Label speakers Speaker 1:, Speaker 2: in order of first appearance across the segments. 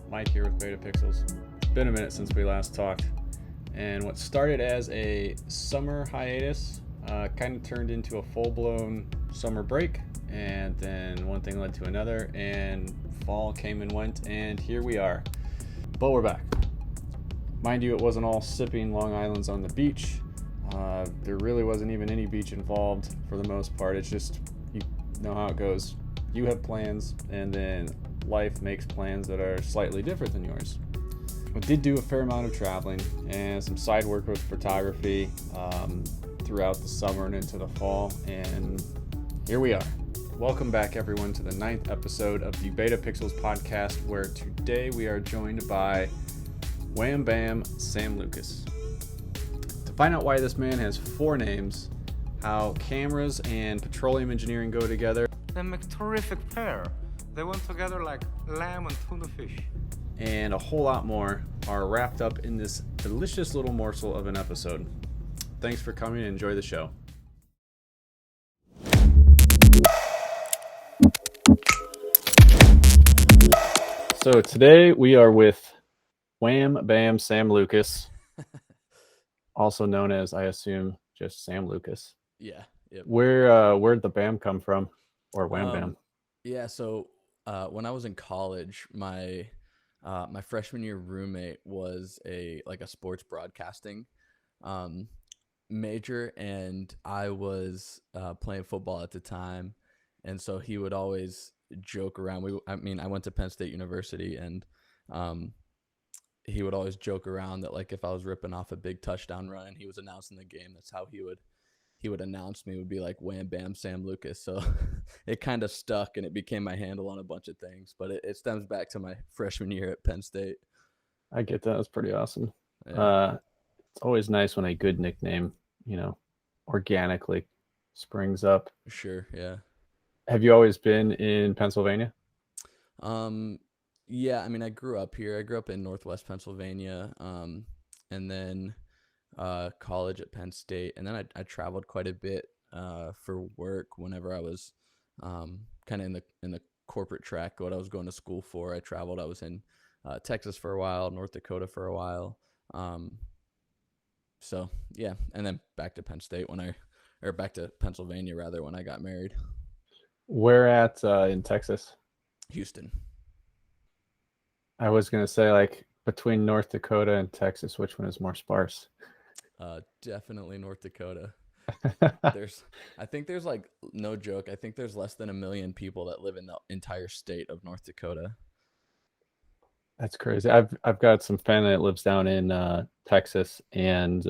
Speaker 1: Mike here with Betapixels. It's been a minute since we last talked, and what started as a summer hiatus kind of turned into a full-blown summer break, and then one thing led to another, and fall came and went, and here we are. But we're back. Mind you, it wasn't all sipping Long Island's on the beach. There really wasn't even any beach involved for the most part. It's just, you know how it goes. You have plans, and then life makes plans that are slightly different than yours. I did do a fair amount of traveling and some side work with photography throughout the summer and into the fall, and here we are. Welcome back, everyone, to the 9th episode of the Betapixels Podcast, where today we are joined by Wham Bam Sam Lucas. To find out why this man has 4 names, how cameras and petroleum engineering go together,
Speaker 2: They make a terrific pair. They went together like lamb and tuna fish.
Speaker 1: and a whole lot more are wrapped up in this delicious little morsel of an episode. Thanks for coming and enjoy the show. So today we are with Wham Bam Sam Lucas, also known as, I assume, just Sam Lucas.
Speaker 3: Yeah. Yep.
Speaker 1: Where'd the Bam come from, or Wham Bam?
Speaker 3: Yeah. So when I was in college, my freshman year roommate was a sports broadcasting major, and I was playing football at the time, and so he would always joke around. I went to Penn State University, and he would always joke around that, like, if I was ripping off a big touchdown run and he was announcing the game, that's how he would announce me, would be like Wham Bam Sam Lucas. So it kind of stuck, and it became my handle on a bunch of things, but it stems back to my freshman year at Penn State.
Speaker 1: I get that. That's pretty awesome.
Speaker 3: Yeah.
Speaker 1: It's always nice when a good nickname, organically springs up.
Speaker 3: Sure. Yeah.
Speaker 1: Have you always been in Pennsylvania?
Speaker 3: Yeah, I grew up here. I grew up in Northwest Pennsylvania, and then college at Penn State, and then I traveled quite a bit for work whenever I was kind of in the corporate track, what I was going to school for. I traveled. I was in Texas for a while, North Dakota for a while. So yeah, and then back to Penn State back to Pennsylvania rather, when I got married.
Speaker 1: Where at in Texas?
Speaker 3: Houston.
Speaker 1: I was gonna say, like, between North Dakota and Texas, which one is more sparse?
Speaker 3: Definitely North Dakota. I think there's, like, no joke, I think there's less than 1 million people that live in the entire state of North Dakota.
Speaker 1: That's crazy. I've got some family that lives down in Texas, and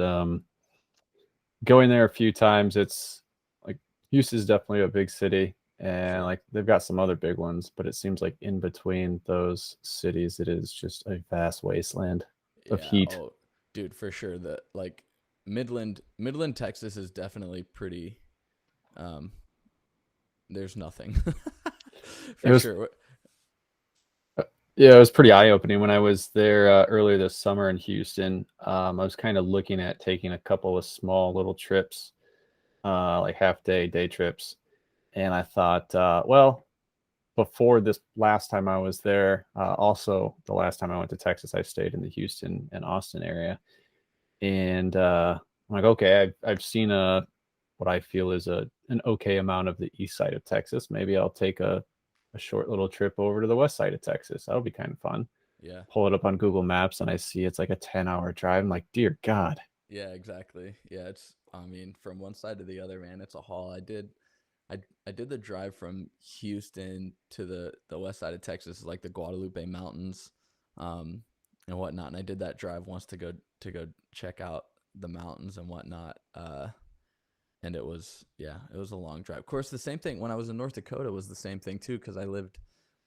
Speaker 1: going there a few times. It's like Houston's definitely a big city, and like they've got some other big ones, but it seems like in between those cities, it is just a vast wasteland of heat.
Speaker 3: Oh, dude, for sure. The like Midland, Texas is definitely pretty. There's nothing. Sure.
Speaker 1: Yeah, it was pretty eye-opening when I was there earlier this summer in Houston. I was kind of looking at taking a couple of small little trips, like day trips. And I thought, well, before this last time I was there, also the last time I went to Texas, I stayed in the Houston and Austin area. And I'm like, okay, I've seen what I feel is an okay amount of the east side of Texas. Maybe I'll take a short little trip over to the west side of Texas. That'll be kind of fun.
Speaker 3: Yeah.
Speaker 1: Pull it up on Google Maps, and I see it's like a 10-hour drive. I'm like, dear God.
Speaker 3: Yeah, exactly. Yeah, it's, from one side to the other, man, it's a haul. I did the drive from Houston to the west side of Texas, like the Guadalupe Mountains, and whatnot. And I did that drive once to go check out the mountains and whatnot. And it was a long drive. Of course, the same thing when I was in North Dakota was the same thing too, because I lived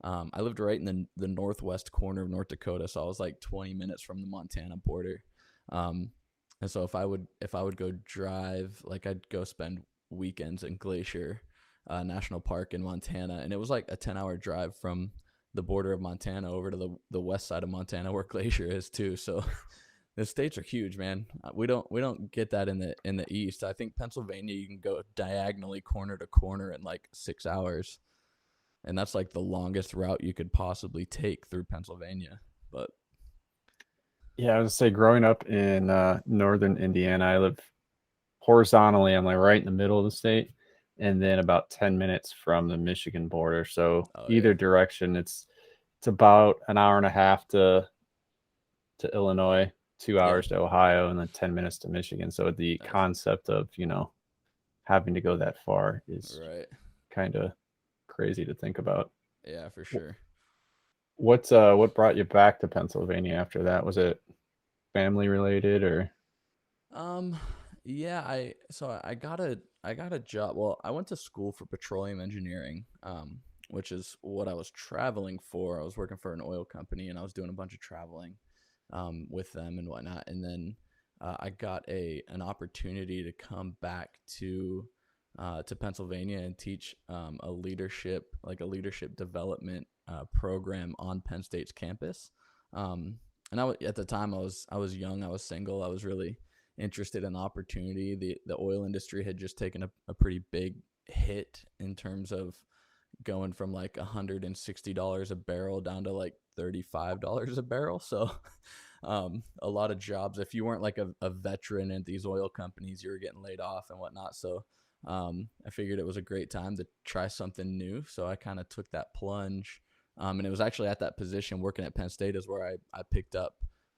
Speaker 3: right in the northwest corner of North Dakota, so I was like 20 minutes from the Montana border. And so if I would go drive, like, I'd go spend weekends in Glacier National Park in Montana, and it was like a 10-hour drive from the border of Montana over to the west side of Montana where Glacier is too. So the states are huge, man. We don't get that in the East. I think Pennsylvania, you can go diagonally corner to corner in like 6 hours, and that's like the longest route you could possibly take through Pennsylvania. But
Speaker 1: Yeah, I was gonna say, growing up in northern Indiana, I live horizontally. I'm like right in the middle of the state, and then about 10 minutes from the Michigan border. So
Speaker 3: oh yeah,
Speaker 1: either direction, it's about an hour and a half to Illinois, 2 hours to Ohio, and then 10 minutes to Michigan. So the
Speaker 3: nice.
Speaker 1: concept of having to go that far is
Speaker 3: Right.
Speaker 1: kind of crazy to think about.
Speaker 3: Yeah, for sure.
Speaker 1: What brought you back to Pennsylvania after that? Was it family related or?
Speaker 3: Um, yeah, I got a job. Well, I went to school for petroleum engineering, which is what I was traveling for. I was working for an oil company, and I was doing a bunch of traveling, with them and whatnot. And then I got an opportunity to come back to Pennsylvania and teach a leadership development program on Penn State's campus. And at the time I was young, I was single, I was really interested in the opportunity. The oil industry had just taken a pretty big hit in terms of going from like $160 a barrel down to like $35 a barrel. So a lot of jobs, if you weren't like a veteran at these oil companies, you were getting laid off and whatnot. So I figured it was a great time to try something new. So I kind of took that plunge. And it was actually at that position working at Penn State is where I picked up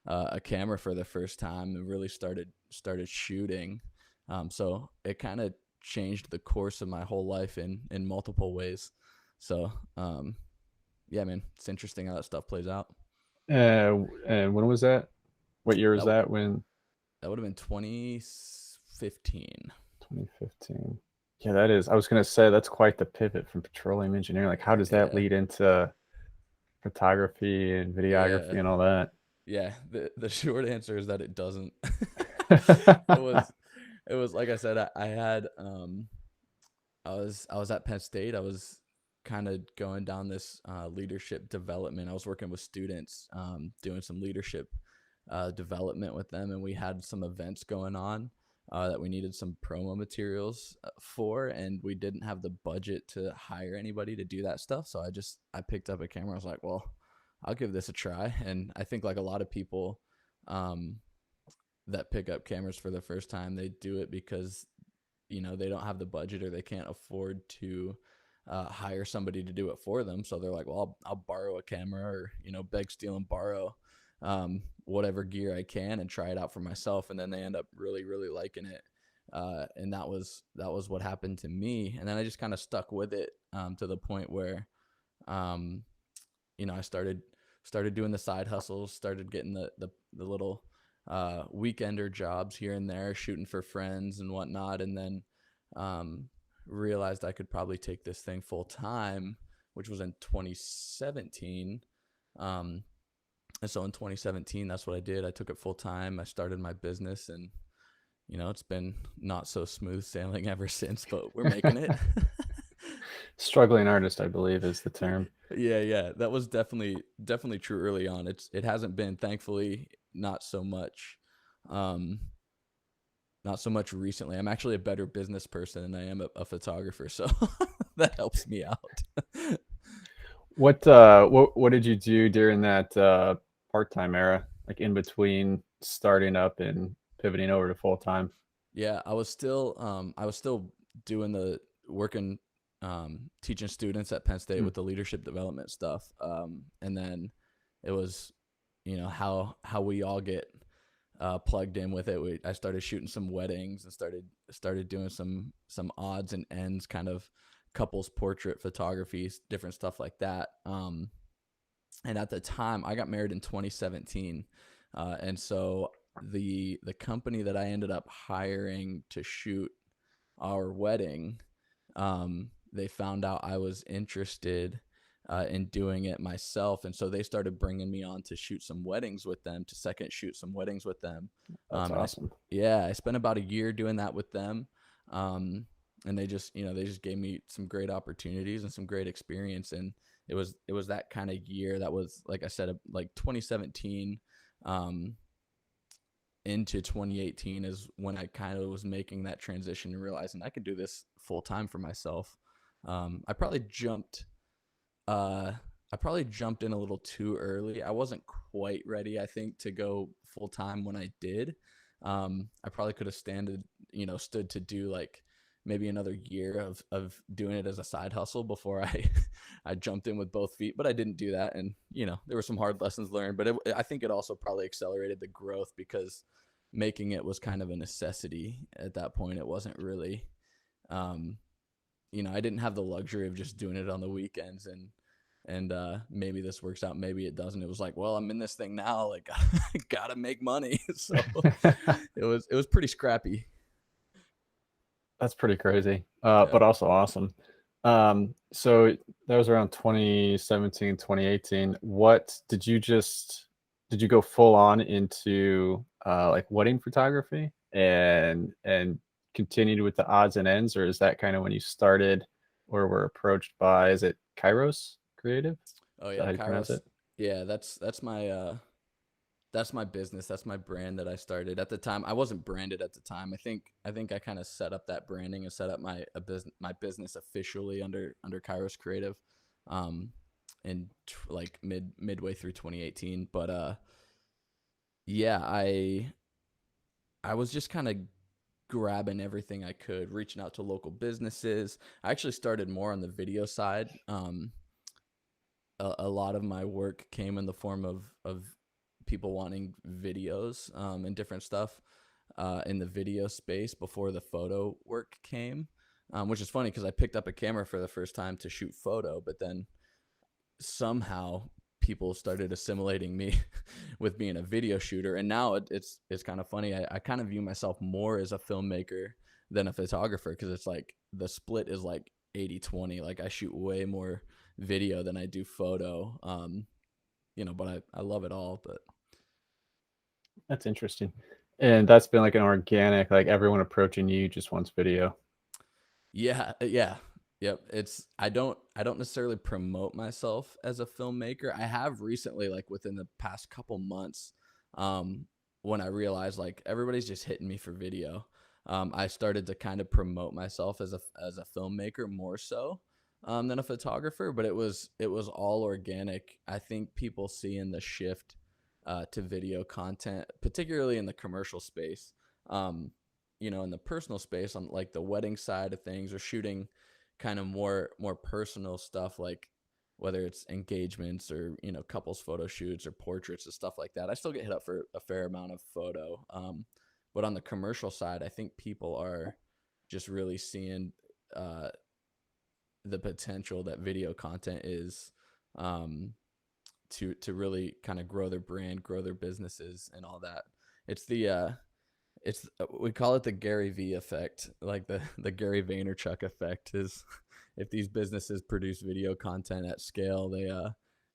Speaker 3: a camera for the first time and really started shooting. So it kind of changed the course of my whole life in multiple ways. So yeah, man, it's interesting how that stuff plays out.
Speaker 1: And when was that? What year was
Speaker 3: That
Speaker 1: that? When?
Speaker 3: that would have been 2015.
Speaker 1: 2015. Yeah, that is. I was gonna say that's quite the pivot from petroleum engineering. Like, how does that
Speaker 3: Yeah,
Speaker 1: lead into photography and videography
Speaker 3: yeah,
Speaker 1: and all that?
Speaker 3: yeah. The short answer is that it doesn't. it was it was like I said. I had I was at Penn State. I was kind of going down this leadership development. I was working with students, doing some leadership development with them, and we had some events going on that we needed some promo materials for, and we didn't have the budget to hire anybody to do that stuff. So I picked up a camera. I was like, well, I'll give this a try. And I think like a lot of people um, that pick up cameras for the first time, they do it because they don't have the budget or they can't afford to hire somebody to do it for them. So they're like, well, I'll borrow a camera or beg, steal, and borrow whatever gear I can and try it out for myself. And then they end up really, really liking it. And that was what happened to me. And then I just kind of stuck with it to the point where, um, I started doing the side hustles, started getting the little weekender jobs here and there, shooting for friends and whatnot, and then realized I could probably take this thing full time, which was in 2017. And so in 2017, that's what I did. I took it full time. I started my business, and it's been not so smooth sailing ever since, but we're making it.
Speaker 1: Struggling artist, I believe, is the term.
Speaker 3: Yeah, that was definitely true early on. It hasn't been, thankfully, not so much. Um, Not so much recently. I'm actually a better business person than I am a photographer, so that helps me out.
Speaker 1: What did you do during that part-time era, like in between starting up and pivoting over to full-time?
Speaker 3: Yeah, I was still doing the working, teaching students at Penn State
Speaker 1: Hmm.
Speaker 3: with the leadership development stuff. And then it was, how we all get plugged in with it. I started shooting some weddings and started doing some odds and ends kind of couples portrait photography, different stuff like that. And at the time, I got married in 2017, and so the company that I ended up hiring to shoot our wedding, they found out I was interested in doing it myself, and so they started bringing me on to shoot some weddings with them, to second shoot some weddings with them.
Speaker 1: That's
Speaker 3: And
Speaker 1: awesome.
Speaker 3: I spent about a year doing that with them. And they just gave me some great opportunities and some great experience. And it was that kind of year that was, like I said, like 2017 into 2018 is when I kind of was making that transition and realizing I could do this full time for myself. I probably jumped uh I probably jumped in a little too early. I wasn't quite ready, I think, to go full time when I did. I probably could have stood to do like maybe another year of doing it as a side hustle before I I jumped in with both feet, but I didn't do that. And there were some hard lessons learned, but I think it also probably accelerated the growth because making it was kind of a necessity at that point. It wasn't really, I didn't have the luxury of just doing it on the weekends and maybe this works out, maybe it doesn't. It was like, well, I'm in this thing now, like I gotta make money. So it was pretty scrappy.
Speaker 1: That's pretty crazy,
Speaker 3: Yeah.
Speaker 1: but also awesome. So that was around 2017, 2018. What did you go full on into like wedding photography and continued with the odds and ends, or is that kind of when you started or were approached by, is it Kairos Creative?
Speaker 3: Oh
Speaker 1: Is that
Speaker 3: yeah,
Speaker 1: how you pronounce
Speaker 3: Kairos.
Speaker 1: it?
Speaker 3: Yeah, that's my business. That's my brand that I started. At the time, I wasn't branded at the time. I think I kind of set up that branding and set up my business officially under Kairos Creative, in like midway through 2018. But yeah, I was just kind of grabbing everything I could, reaching out to local businesses. I actually started more on the video side. A lot of my work came in the form of people wanting videos and different stuff in the video space before the photo work came, which is funny because I picked up a camera for the first time to shoot photo, but then somehow people started assimilating me with being a video shooter, and now it's kind of funny. I kind of view myself more as a filmmaker than a photographer because it's like the split is like 80-20. Like I shoot way more video than I do photo. But I love it all. But
Speaker 1: That's interesting. And that's been like an organic, like everyone approaching you just wants video.
Speaker 3: yeah, yep. I don't necessarily promote myself as a filmmaker. I have recently, like within the past couple months, when I realized like everybody's just hitting me for video. I started to kind of promote myself as a filmmaker more so than a photographer, but it was all organic. I think people seeing the shift to video content, particularly in the commercial space, in the personal space, on like the wedding side of things, or shooting kind of more personal stuff, like whether it's engagements or couples photo shoots or portraits and stuff like that. I still get hit up for a fair amount of photo, but on the commercial side, I think people are just really seeing the potential that video content is, to really kind of grow their brand, grow their businesses, and all that. It's we call it the Gary V effect, like the Gary Vaynerchuk effect. Is if these businesses produce video content at scale,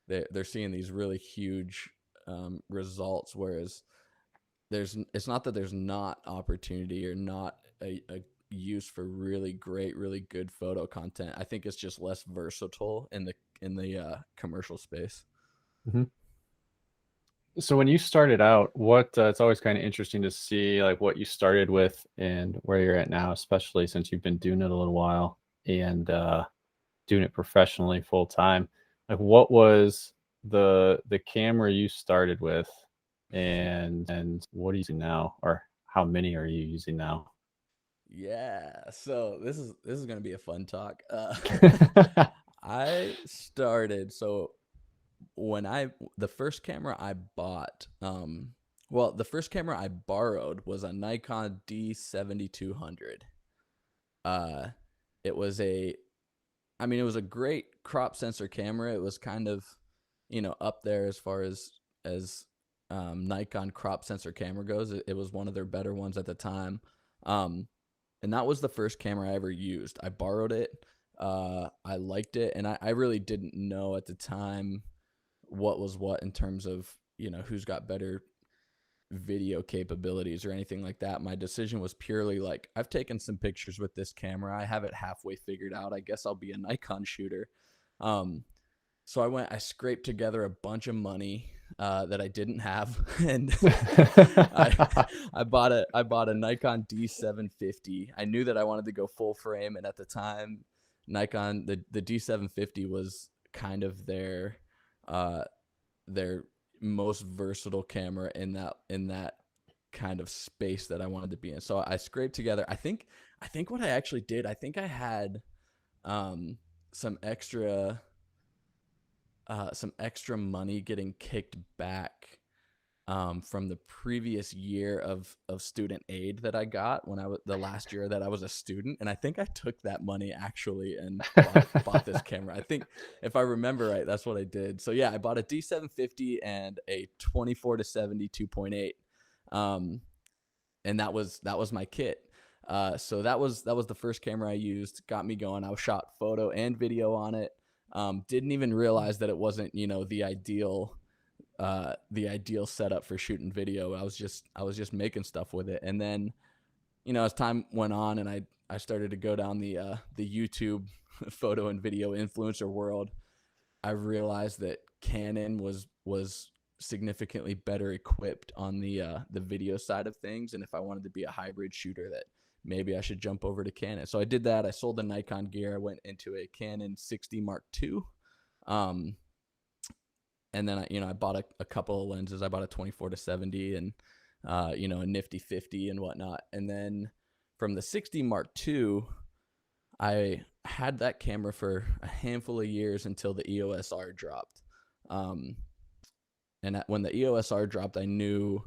Speaker 3: they're seeing these really huge results, whereas it's not that there's not opportunity or not a use for really great, really good photo content. I think it's just less versatile in the commercial space.
Speaker 1: Mm-hmm. So when you started out, it's always kind of interesting to see like what you started with and where you're at now, especially since you've been doing it a little while and doing it professionally full time. Like what was the camera you started with, and what are you using now, or how many are you using now?
Speaker 3: Yeah, so this is gonna be a fun talk. I started the first camera I bought, the first camera I borrowed was a Nikon D7200. It was it was a great crop sensor camera. It was kind of, up there as far as Nikon crop sensor camera goes. It was one of their better ones at the time. And that was the first camera I ever used. I borrowed it. I liked it, and I really didn't know at the time what was what in terms of who's got better video capabilities or anything like that. My decision was purely like, I've taken some pictures with this camera, I have it halfway figured out, I guess I'll be a Nikon shooter. So I scraped together a bunch of money that I didn't have, and I bought a Nikon D750. I knew that I wanted to go full frame, and at the time Nikon, the D750 was kind of their their most versatile camera in that kind of space that I wanted to be in. So I scraped together. I think what I actually did, I think I had some extra money getting kicked back from the previous year of student aid that I got when the last year that I was a student. And I think I took that money actually and bought this camera. I think if I remember right, that's what I did. So yeah, I bought a D750 and a 24-70 2.8. And that was my kit. So that was the first camera I used, got me going. I shot photo and video on it. Didn't even realize that it wasn't, the ideal setup for shooting video. I was just making stuff with it. And then, as time went on and I started to go down the YouTube photo and video influencer world, I realized that Canon was significantly better equipped on the video side of things. And if I wanted to be a hybrid shooter, that maybe I should jump over to Canon. So I did that. I sold the Nikon gear. I went into a Canon 60 Mark II. And then I bought a couple of lenses. I bought a 24-70 and a nifty 50 and whatnot. And then from the 60 Mark II, I had that camera for a handful of years until the EOS R dropped. And when the EOS R dropped, I knew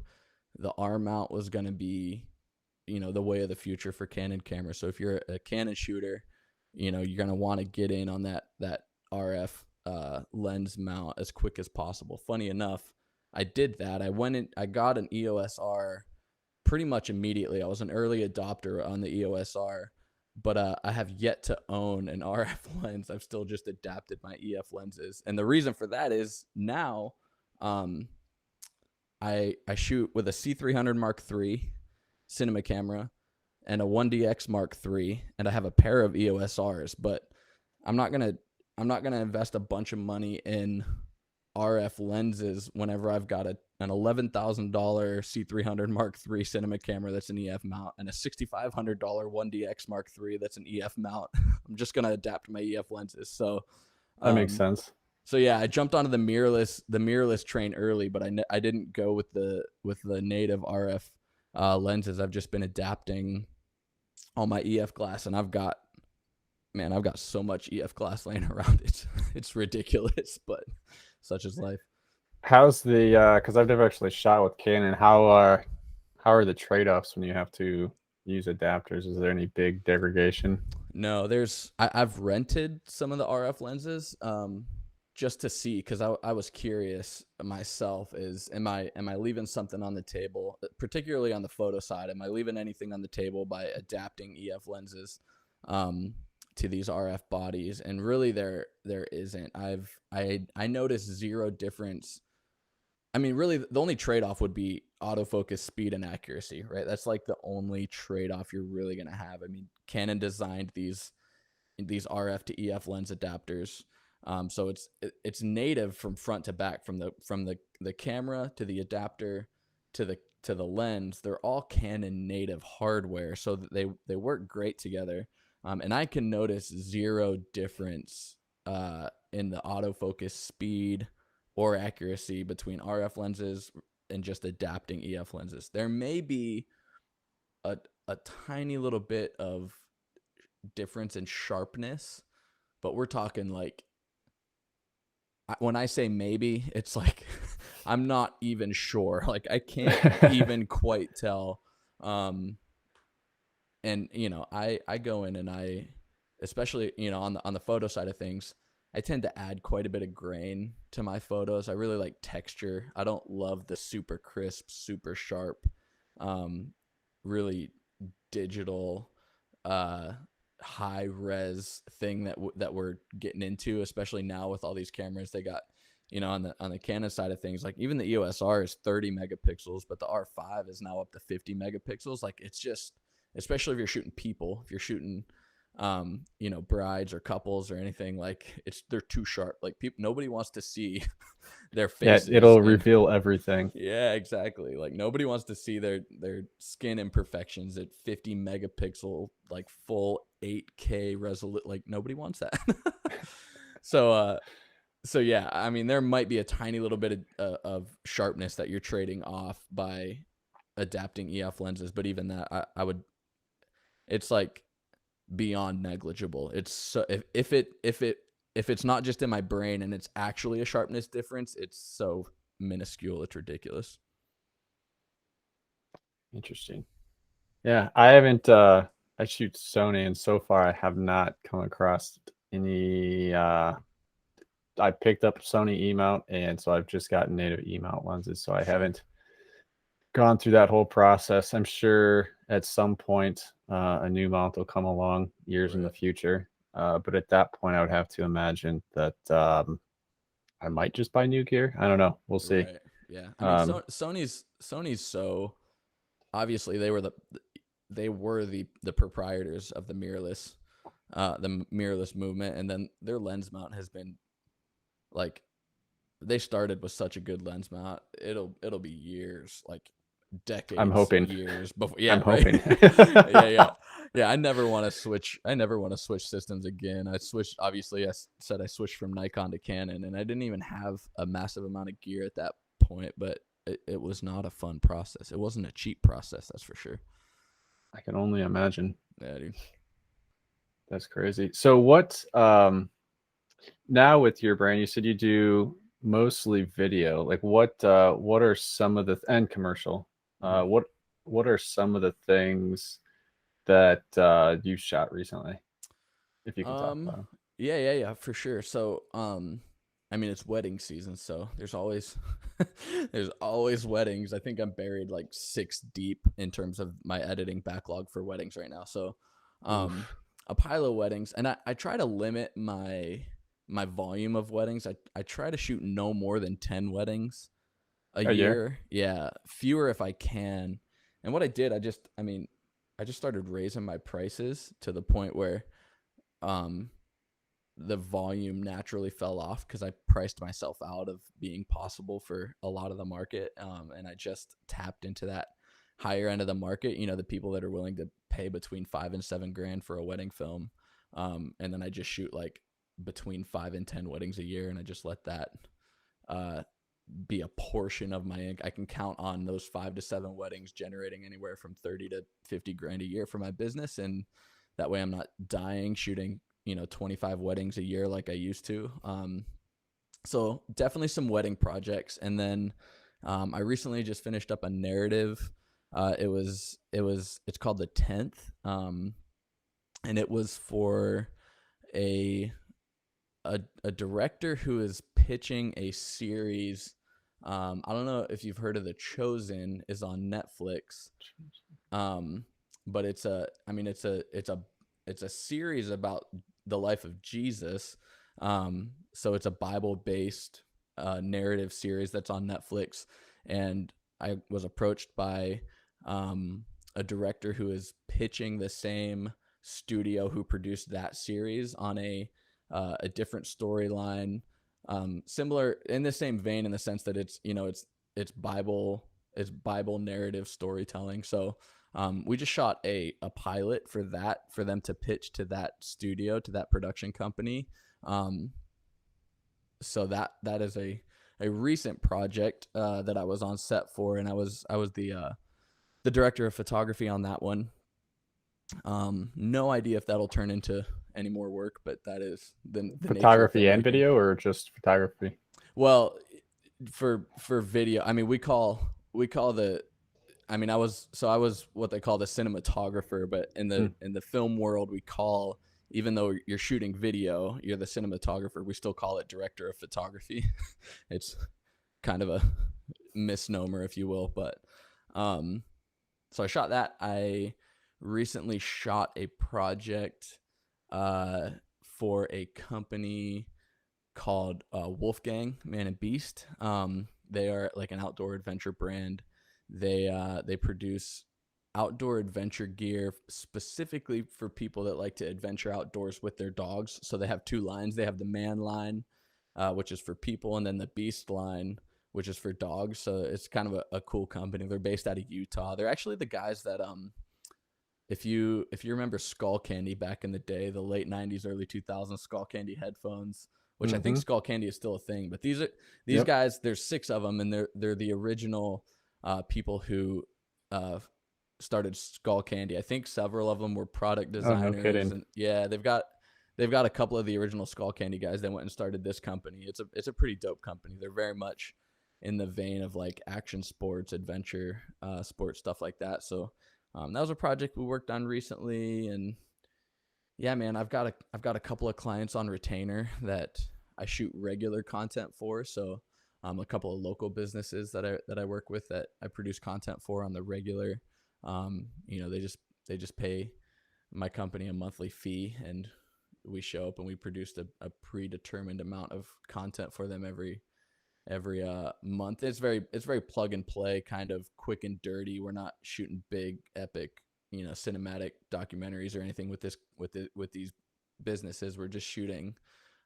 Speaker 3: the R mount was going to be, the way of the future for Canon cameras. So if you're a Canon shooter, you're going to want to get in on that RF lens mount as quick as possible. Funny enough, I did that. I got an EOS R pretty much immediately. I was an early adopter on the EOS R, but I have yet to own an RF lens. I've still just adapted my EF lenses. And the reason for that is now I shoot with a C300 Mark III cinema camera and a 1DX Mark III, and I have a pair of EOS Rs, but I'm not gonna invest a bunch of money in RF lenses whenever I've got an $11,000 C300 Mark III cinema camera that's an EF mount and a $6,500 1DX Mark III that's an EF mount. I'm just gonna adapt my EF lenses. So
Speaker 1: that makes sense.
Speaker 3: So yeah, I jumped onto the mirrorless train early, but I didn't go with the native RF lenses. I've just been adapting all my EF glass, and I've got so much EF glass laying around. It's ridiculous, but such is life.
Speaker 1: How's the because I've never actually shot with Canon. How are the trade-offs when you have to use adapters? Is there any big degradation?
Speaker 3: No, I've rented some of the RF lenses just to see, because I was curious myself. Am I leaving something on the table, particularly on the photo side? Am I leaving anything on the table by adapting EF lenses to these RF bodies? And really there isn't. I noticed zero difference. I mean, really the only trade-off would be autofocus speed and accuracy, right? That's like the only trade-off you're really going to have. I mean, Canon designed these RF to EF lens adapters. So it's native from front to back, from the camera to the adapter to the lens. They're all Canon native hardware, so that they work great together. And I can notice zero difference in the autofocus speed or accuracy between RF lenses and just adapting EF lenses. There may be a tiny little bit of difference in sharpness, but we're talking like, when I say maybe, it's like I'm not even sure. Like I can't even quite tell. And I go in and I, especially on the photo side of things, I tend to add quite a bit of grain to my photos. I really like texture. I don't love the super crisp, super sharp, really digital, high res thing that we're getting into, especially now with all these cameras they got. On the Canon side of things, like even the EOS R is 30 megapixels, but the R5 is now up to 50 megapixels. Like it's just, especially if you're shooting people, if you're shooting brides or couples or anything, like they're too sharp. Like nobody wants to see their faces.
Speaker 1: Yeah, it'll reveal everything.
Speaker 3: Yeah, exactly. Like nobody wants to see their skin imperfections at 50 megapixel, like full 8K resolute. Like nobody wants that. So So yeah, I mean, there might be a tiny little bit of sharpness that you're trading off by adapting EF lenses, but even that, I would, it's like beyond negligible. It's so if it's not just in my brain and it's actually a sharpness difference, it's so minuscule, it's ridiculous.
Speaker 1: Interesting. Yeah, I haven't. I shoot Sony, and so far I have not come across any. I picked up Sony E-mount, and so I've just got native E-mount lenses, so I haven't gone through that whole process. I'm sure at some point a new mount will come along years in the future, but at that point I would have to imagine that I might just buy new gear. I don't know. We'll see.
Speaker 3: Right. Yeah. I mean, Sony's so obviously they were the proprietors of the mirrorless movement, and then their lens mount has been like, they started with such a good lens mount. It'll be years, like decades.
Speaker 1: I'm hoping.
Speaker 3: Years before. Yeah,
Speaker 1: I'm
Speaker 3: right?
Speaker 1: hoping.
Speaker 3: Yeah. I never want to switch systems again. I switched. Obviously, I said I switched from Nikon to Canon, and I didn't even have a massive amount of gear at that point. But it was not a fun process. It wasn't a cheap process, that's for sure.
Speaker 1: I can only imagine.
Speaker 3: Yeah, dude.
Speaker 1: That's crazy. So what? Now with your brand, you said you do mostly video. Like what are some of the and commercial? What are some of the things that you shot recently? If you can talk about them.
Speaker 3: Yeah, for sure. So, I mean, it's wedding season, so there's always there's always weddings. I think I'm buried like 6 deep in terms of my editing backlog for weddings right now. So, a pile of weddings, and I try to limit my volume of weddings. I try to shoot no more than 10 weddings a year. Yeah, fewer if I can. And what I did, I just started raising my prices to the point where the volume naturally fell off because I priced myself out of being possible for a lot of the market. And I just tapped into that higher end of the market, the people that are willing to pay between $5,000 and $7,000 for a wedding film. And then I just shoot like between 5 and 10 weddings a year. And I just let that be a portion of my income. I can count on those 5 to 7 weddings generating anywhere from 30 to 50 grand a year for my business. And that way I'm not dying shooting, 25 weddings a year like I used to. So definitely some wedding projects. And then I recently just finished up a narrative. It's called The 10th. And it was for a director who is pitching a series. I don't know if you've heard of The Chosen, is on Netflix. But it's a series about the life of Jesus. So it's a Bible-based narrative series that's on Netflix. And I was approached by a director who is pitching the same studio who produced that series on a different storyline, similar in the same vein, in the sense that it's Bible narrative storytelling. So we just shot a pilot for them to pitch to that studio, to that production company. So that is a recent project that I was on set for, and I was the director of photography on that one. No idea if that'll turn into any more work, but that is the
Speaker 1: photography and video, or just photography?
Speaker 3: Well, for video, I mean, we call the, I mean, I was what they call the cinematographer, but in the film world, we call, even though you're shooting video, you're the cinematographer, we still call it director of photography. It's kind of a misnomer, if you will, but so I shot that. I recently shot a project for a company called Wolfgang Man and Beast. They are like an outdoor adventure brand. They produce outdoor adventure gear specifically for people that like to adventure outdoors with their dogs. So they have 2 lines. They have the Man line, which is for people, and then the Beast line, which is for dogs. So it's kind of a cool company. They're based out of Utah. They're actually the guys that if you remember Skull Candy back in the day, the late 90s, early 2000s, Skull Candy headphones, which I think Skull Candy is still a thing. But these guys, there's 6 of them, and they're the original people who started Skull Candy. I think several of them were product designers.
Speaker 1: Oh, no kidding.
Speaker 3: And yeah, they've got a couple of the original Skull Candy guys that went and started this company. It's a pretty dope company. They're very much in the vein of like action sports, adventure sports, stuff like that. So that was a project we worked on recently. And yeah, man, I've got a couple of clients on retainer that I shoot regular content for. So a couple of local businesses that I work with that I produce content for on the regular. They just pay my company a monthly fee, and we show up and we produced a predetermined amount of content for them every month. It's very plug and play, kind of quick and dirty. We're not shooting big epic, cinematic documentaries or anything with these businesses. We're just shooting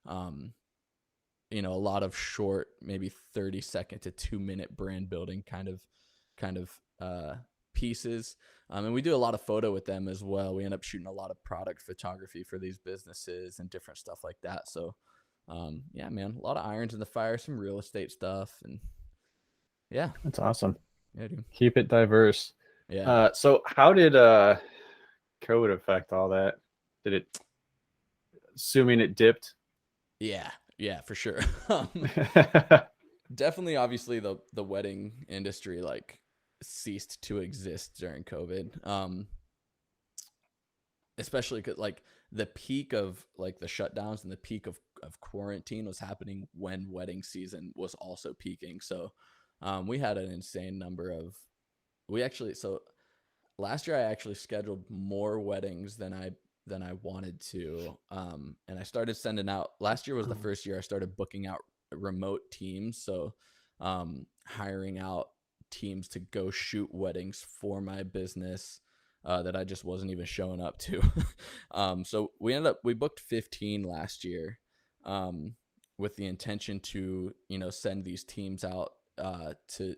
Speaker 3: a lot of short, maybe 30-second to 2-minute brand building kind of pieces. And we do a lot of photo with them as well. We end up shooting a lot of product photography for these businesses and different stuff like that. So yeah, man, a lot of irons in the fire, some real estate stuff, and yeah.
Speaker 1: That's awesome.
Speaker 3: Yeah, dude.
Speaker 1: Keep it diverse.
Speaker 3: Yeah.
Speaker 1: So how did COVID affect all that? Did it, assuming it dipped?
Speaker 3: Yeah, for sure. Definitely, obviously, the wedding industry like ceased to exist during COVID. Especially like the peak of like the shutdowns and the peak of quarantine was happening when wedding season was also peaking. So we had an insane number of so last year I actually scheduled more weddings than I wanted to. And I started sending out, last year was the first year I started booking out remote teams. So hiring out teams to go shoot weddings for my business that I just wasn't even showing up to. So we booked 15 last year with the intention to, send these teams out to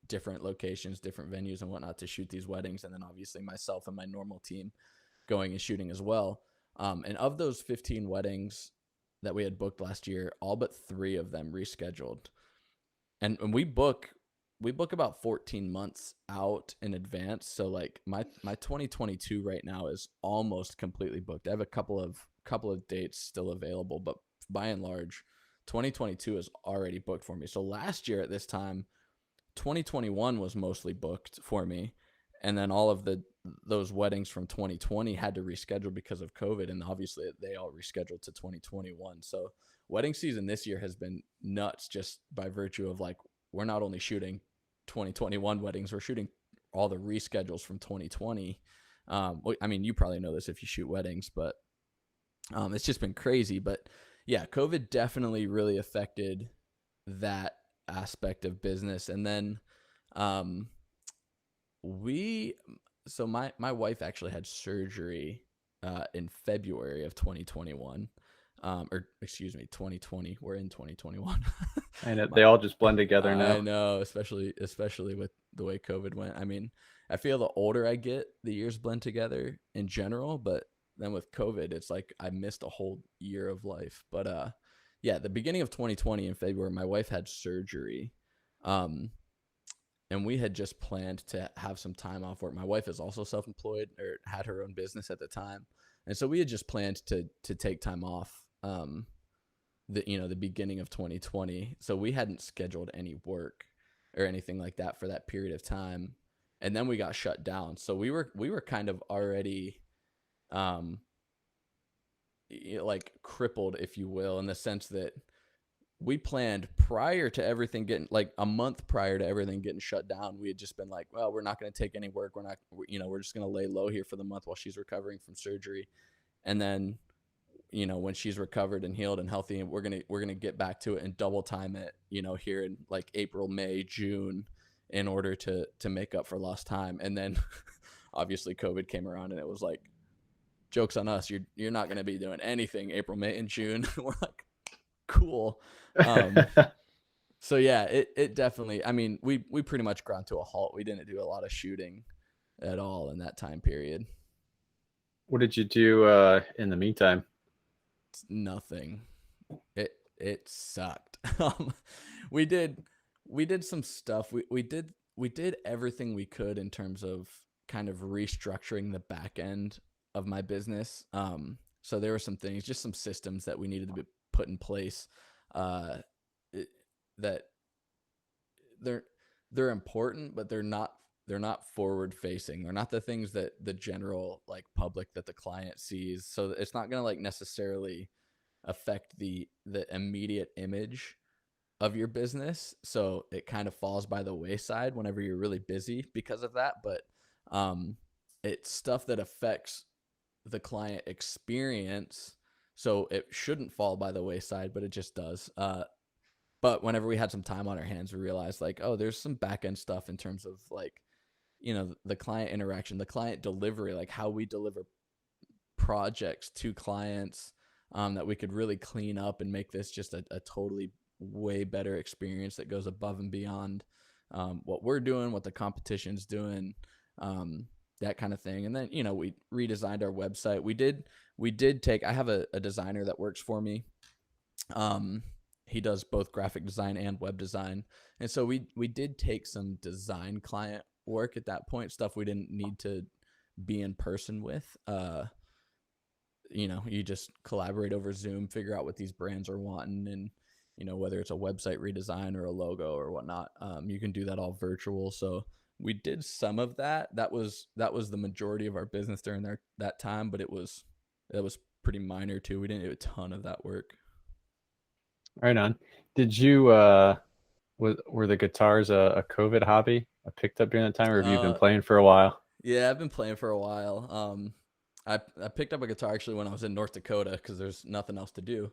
Speaker 3: different locations, different venues and whatnot to shoot these weddings. And then obviously myself and my normal team going and shooting as well. And of those 15 weddings that we had booked last year, all but 3 of them rescheduled. And we book about 14 months out in advance. So like my 2022 right now is almost completely booked. I have a couple of dates still available, but by and large, 2022 is already booked for me. So last year at this time, 2021 was mostly booked for me. And then all of those weddings from 2020 had to reschedule because of COVID. And obviously they all rescheduled to 2021. So wedding season this year has been nuts just by virtue of like, we're not only shooting 2021 weddings, we're shooting all the reschedules from 2020. I mean, you probably know this if you shoot weddings, but it's just been crazy. But yeah, COVID definitely really affected that aspect of business. And then my wife actually had surgery in February of 2021. Or excuse me, 2020. We're in 2021.
Speaker 1: And they all just blend together now.
Speaker 3: I know, especially with the way COVID went. I mean, I feel the older I get, the years blend together in general, but then with COVID, it's like I missed a whole year of life. But yeah, the beginning of 2020 in February, my wife had surgery. And we had just planned to have some time off work. My wife is also self-employed or had her own business at the time. And so we had just planned to take time off the beginning of 2020. So we hadn't scheduled any work or anything like that for that period of time. And then we got shut down. So we were kind of already like crippled, if you will, in the sense that we planned prior to everything getting, like a month prior to everything getting shut down, we had just been like, well, we're not going to take any work. We're just going to lay low here for the month while she's recovering from surgery. And then, when she's recovered and healed and healthy, we're going to get back to it and double time it, here in like April, May, June, in order to make up for lost time. And then obviously COVID came around and it was like, joke's on us. You're not going to be doing anything April, May, and June. We're like, cool. So yeah, it definitely, I mean, we pretty much ground to a halt. We didn't do a lot of shooting at all in that time period.
Speaker 1: What did you do in the meantime?
Speaker 3: Nothing. it sucked. We did some stuff. We did everything we could in terms of kind of restructuring the back end of my business. So there were some things, just some systems that we needed to be put in place, that they're important, but they're not forward facing. They're not the things that the general like public that the client sees. So it's not going to like necessarily affect the immediate image of your business. So it kind of falls by the wayside whenever you're really busy because of that. But it's stuff that affects the client experience. So it shouldn't fall by the wayside, but it just does. But whenever we had some time on our hands, we realized like, oh, there's some back end stuff in terms of like, you know, the client interaction, the client delivery, like how we deliver projects to clients, that we could really clean up and make this just a totally way better experience that goes above and beyond what we're doing, what the competition's doing, that kind of thing. And then, you know, we redesigned our website. We did take, I have a designer that works for me. He does both graphic design and web design. And so we did take some design client work at that point, stuff we didn't need to be in person with. You know, you just collaborate over Zoom, figure out what these brands are wanting, and, you know, whether it's a website redesign or a logo or whatnot, you can do that all virtual. So we did some of that. That was the majority of our business during that time, but it was pretty minor too. We didn't do a ton of that work.
Speaker 1: Right on. Did you were the guitars a COVID hobby I picked up during that time, or have you been playing for a while?
Speaker 3: Yeah, I've been playing for a while. I picked up a guitar actually when I was in North Dakota because there's nothing else to do.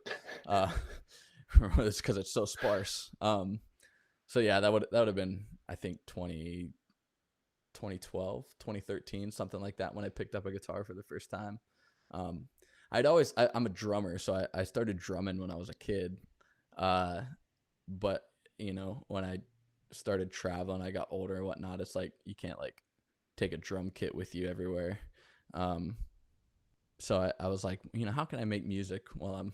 Speaker 3: It's because it's so sparse. So yeah, that would have been, I think, 2012, 2013, something like that, when I picked up a guitar for the first time. I'm a drummer, so I started drumming when I was a kid. But you know, when I started traveling, I got older and whatnot, it's like you can't like take a drum kit with you everywhere. So I was like, you know, how can I make music while I'm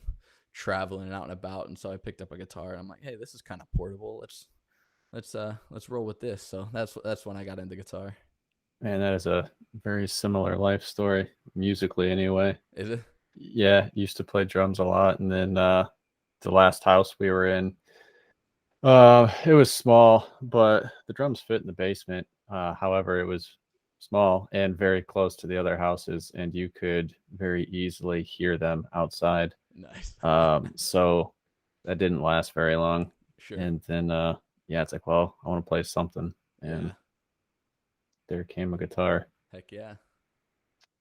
Speaker 3: traveling and out and about? And so I picked up a guitar and I'm like, hey, this is kind of portable. Let's roll with this. So that's when I got into guitar.
Speaker 1: Man, that is a very similar life story, musically anyway.
Speaker 3: Is it?
Speaker 1: Yeah, used to play drums a lot, and then the last house we were in, it was small, but the drums fit in the basement. However, it was small and very close to the other houses, and you could very easily hear them outside.
Speaker 3: Nice.
Speaker 1: So that didn't last very long.
Speaker 3: Sure.
Speaker 1: And then yeah, it's like, well, I want to play something, and there came a guitar.
Speaker 3: Heck yeah.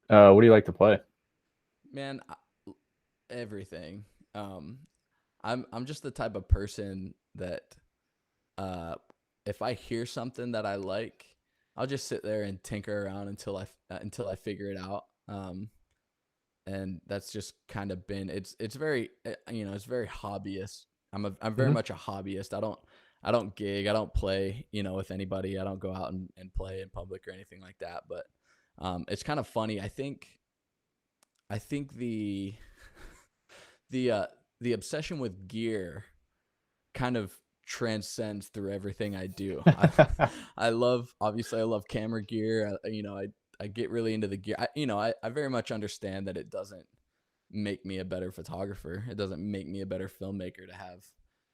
Speaker 1: What do you like to play?
Speaker 3: Man, everything. I'm just the type of person that if I hear something that I like, I'll just sit there and tinker around until I figure it out. And that's just kind of been, it's very, you know, it's very hobbyist. I'm very much a hobbyist. I don't gig. I don't play, you know, with anybody. I don't go out and play in public or anything like that. But it's kind of funny. I think the obsession with gear kind of transcends through everything I do. I love camera gear. You know, I get really into the gear. I very much understand that it doesn't make me a better photographer. It doesn't make me a better filmmaker to have,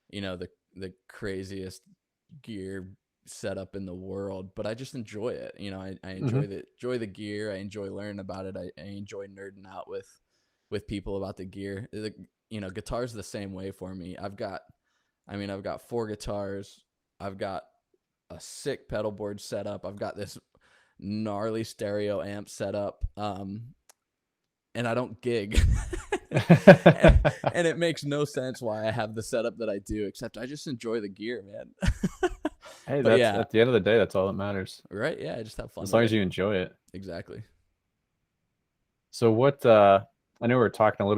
Speaker 3: you know, the craziest gear setup in the world, but I just enjoy it. You know, I enjoy the gear. I enjoy learning about it. I enjoy nerding out with people about the gear. You know, guitar's the same way for me. I've got 4 guitars. I've got a sick pedal board setup. I've got this gnarly stereo amp setup. And I don't gig. and it makes no sense why I have the setup that I do, except I just enjoy the gear, man.
Speaker 1: Hey, at the end of the day, that's all that matters.
Speaker 3: Right? Yeah, I just have fun.
Speaker 1: As long as you enjoy it.
Speaker 3: Exactly.
Speaker 1: So what, I know we were talking a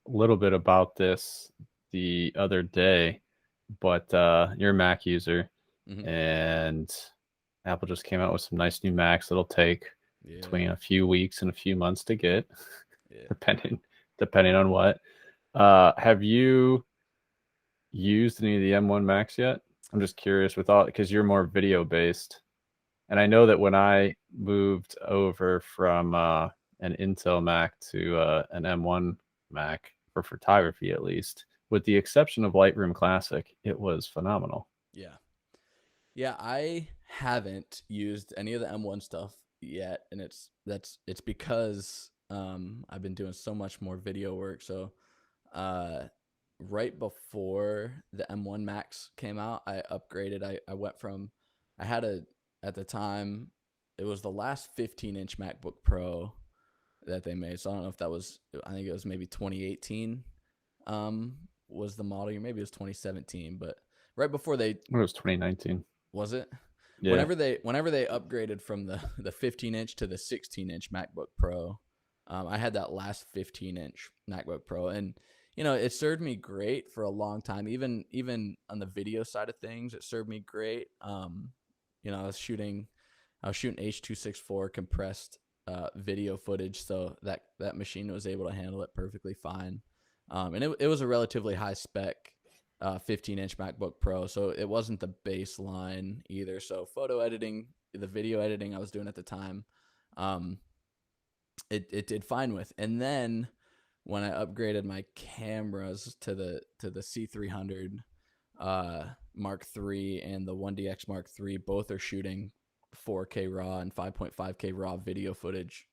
Speaker 1: little bit about this the other day, but you're a Mac user, and Apple just came out with some nice new Macs that'll take between a few weeks and a few months to get, depending on what. Have you used any of the M1 Max yet? I'm just curious with all, because you're more video based. And I know that when I moved over from an Intel Mac to an M1 Mac for photography, at least, with the exception of Lightroom Classic, it was phenomenal.
Speaker 3: Yeah. Yeah, I haven't used any of the M1 stuff yet, and it's because I've been doing so much more video work. So right before the M1 Max came out, I upgraded. I went from, I had at the time, it was the last 15-inch MacBook Pro that they made. So I don't know if that was, I think it was maybe 2018 was the model year. Maybe it was 2017, but right before they,
Speaker 1: It was 2019.
Speaker 3: was it?
Speaker 1: Yeah.
Speaker 3: Whenever they upgraded from the 15-inch to the 16-inch MacBook Pro, I had that last 15-inch MacBook Pro, and it served me great for a long time. Even on the video side of things, it served me great. I was shooting H.264 compressed video footage, so that machine was able to handle it perfectly fine. And it was a relatively high spec 15-inch MacBook Pro, so it wasn't the baseline either. So photo editing, the video editing I was doing at the time, it did fine with. And then when I upgraded my cameras to the C300 Mark III and the 1DX Mark III, both are shooting 4K RAW and 5.5K RAW video footage,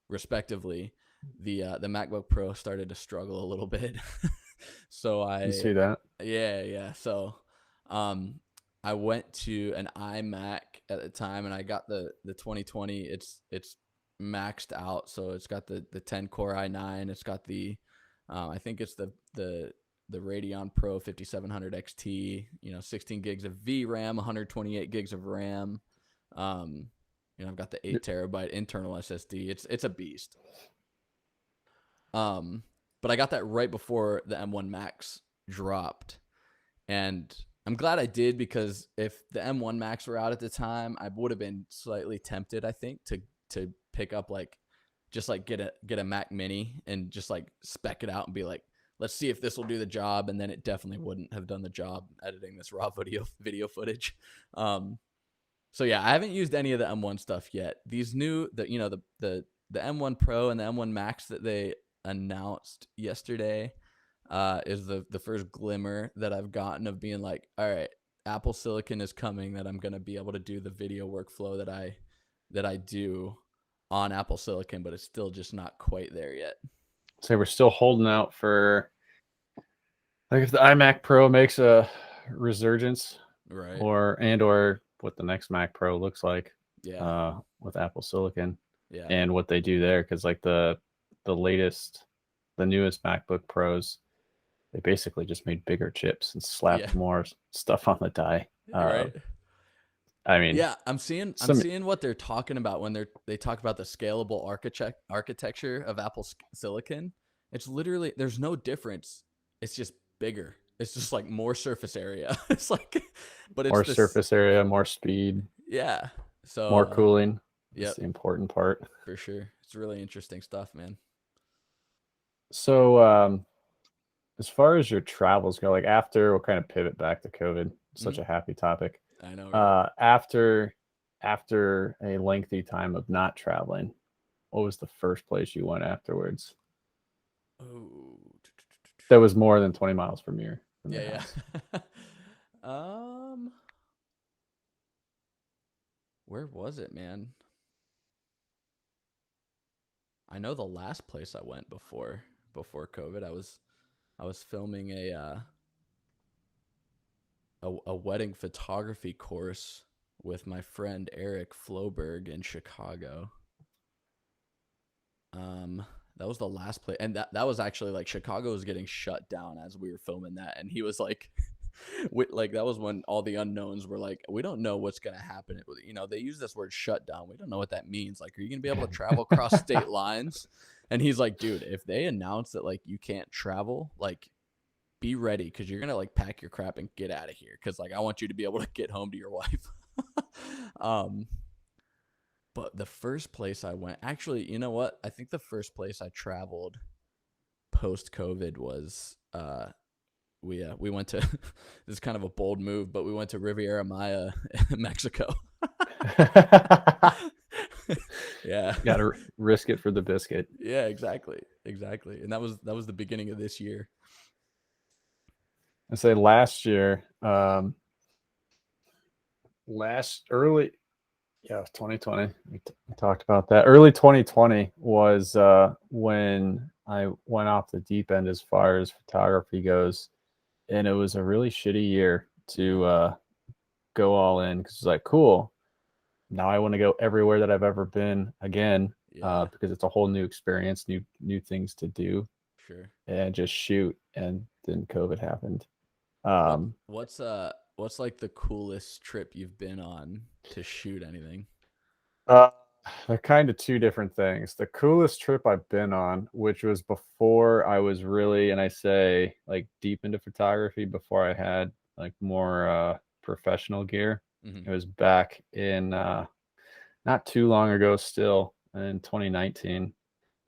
Speaker 3: respectively. The MacBook Pro started to struggle a little bit. So I
Speaker 1: see that.
Speaker 3: Yeah. So I went to an iMac at the time, and I got the 2020. It's maxed out, so it's got the 10 core i9. It's got the I think it's the Radeon Pro 5700 XT, 16 gigs of VRAM, 128 gigs of RAM. I've got the 8 terabyte internal SSD. It's a beast. But I got that right before the M1 Max dropped, and I'm glad I did, because if the M1 Max were out at the time, I would have been slightly tempted, I think, to pick up get a Mac Mini and just spec it out and be like, let's see if this will do the job. And then it definitely wouldn't have done the job editing this raw video footage. So yeah, I haven't used any of the M1 stuff yet. These new, the M1 Pro and the M1 Max that they announced yesterday is the first glimmer that I've gotten of being like, all right, Apple Silicon is coming, that I'm going to be able to do the video workflow that I do on Apple Silicon, but it's still just not quite there yet.
Speaker 1: So we're still holding out for, if the iMac Pro makes a resurgence,
Speaker 3: right?
Speaker 1: Or what the next Mac Pro looks like, with Apple Silicon, and what they do there, because the newest MacBook Pros, they basically just made bigger chips and slapped more stuff on the die.
Speaker 3: Right.
Speaker 1: I mean,
Speaker 3: I'm seeing what they're talking about when they talk about the scalable architecture of Apple Silicon. It's literally, there's no difference. It's just bigger. It's just more surface area. It's but it's
Speaker 1: more surface area, more speed.
Speaker 3: Yeah. So
Speaker 1: more cooling.
Speaker 3: Yeah,
Speaker 1: that's the important part.
Speaker 3: For sure. It's really interesting stuff, man.
Speaker 1: So, as far as your travels go, after, we'll kind of pivot back to COVID. Such a happy topic.
Speaker 3: I know. Right?
Speaker 1: After a lengthy time of not traveling, what was the first place you went afterwards?
Speaker 3: Oh,
Speaker 1: that was more than 20 miles from your house.
Speaker 3: Where was it, man? I know the last place I went before COVID, I was filming a wedding photography course with my friend Eric Floberg in Chicago. That was the last place, and that was actually Chicago was getting shut down as we were filming that, and he was like, that was when all the unknowns were we don't know what's gonna happen. They use this word shutdown. We don't know what that means. Are you gonna be able to travel across state lines? And he's like, dude, if they announce that you can't travel, be ready, because you're gonna pack your crap and get out of here, because I want you to be able to get home to your wife. But the first place I went, actually, you know what? I think the first place I traveled post-COVID was we went to this is kind of a bold move, but we went to Riviera Maya, Mexico. Yeah.
Speaker 1: Got to risk it for the biscuit.
Speaker 3: Yeah, exactly. And that was the beginning of this year.
Speaker 1: I say last year, 2020. We talked about that. Early 2020 was when I went off the deep end as far as photography goes, and it was a really shitty year to go all in, because it's like, cool, now I want to go everywhere that I've ever been again, because it's a whole new experience, new things to do.
Speaker 3: Sure.
Speaker 1: And just shoot. And then COVID happened.
Speaker 3: What's like the coolest trip you've been on to shoot anything?
Speaker 1: They're kind of two different things. The coolest trip I've been on, which was before I was really, and I say like deep into photography, before I had like more professional gear. It was back in not too long ago, still in 2019.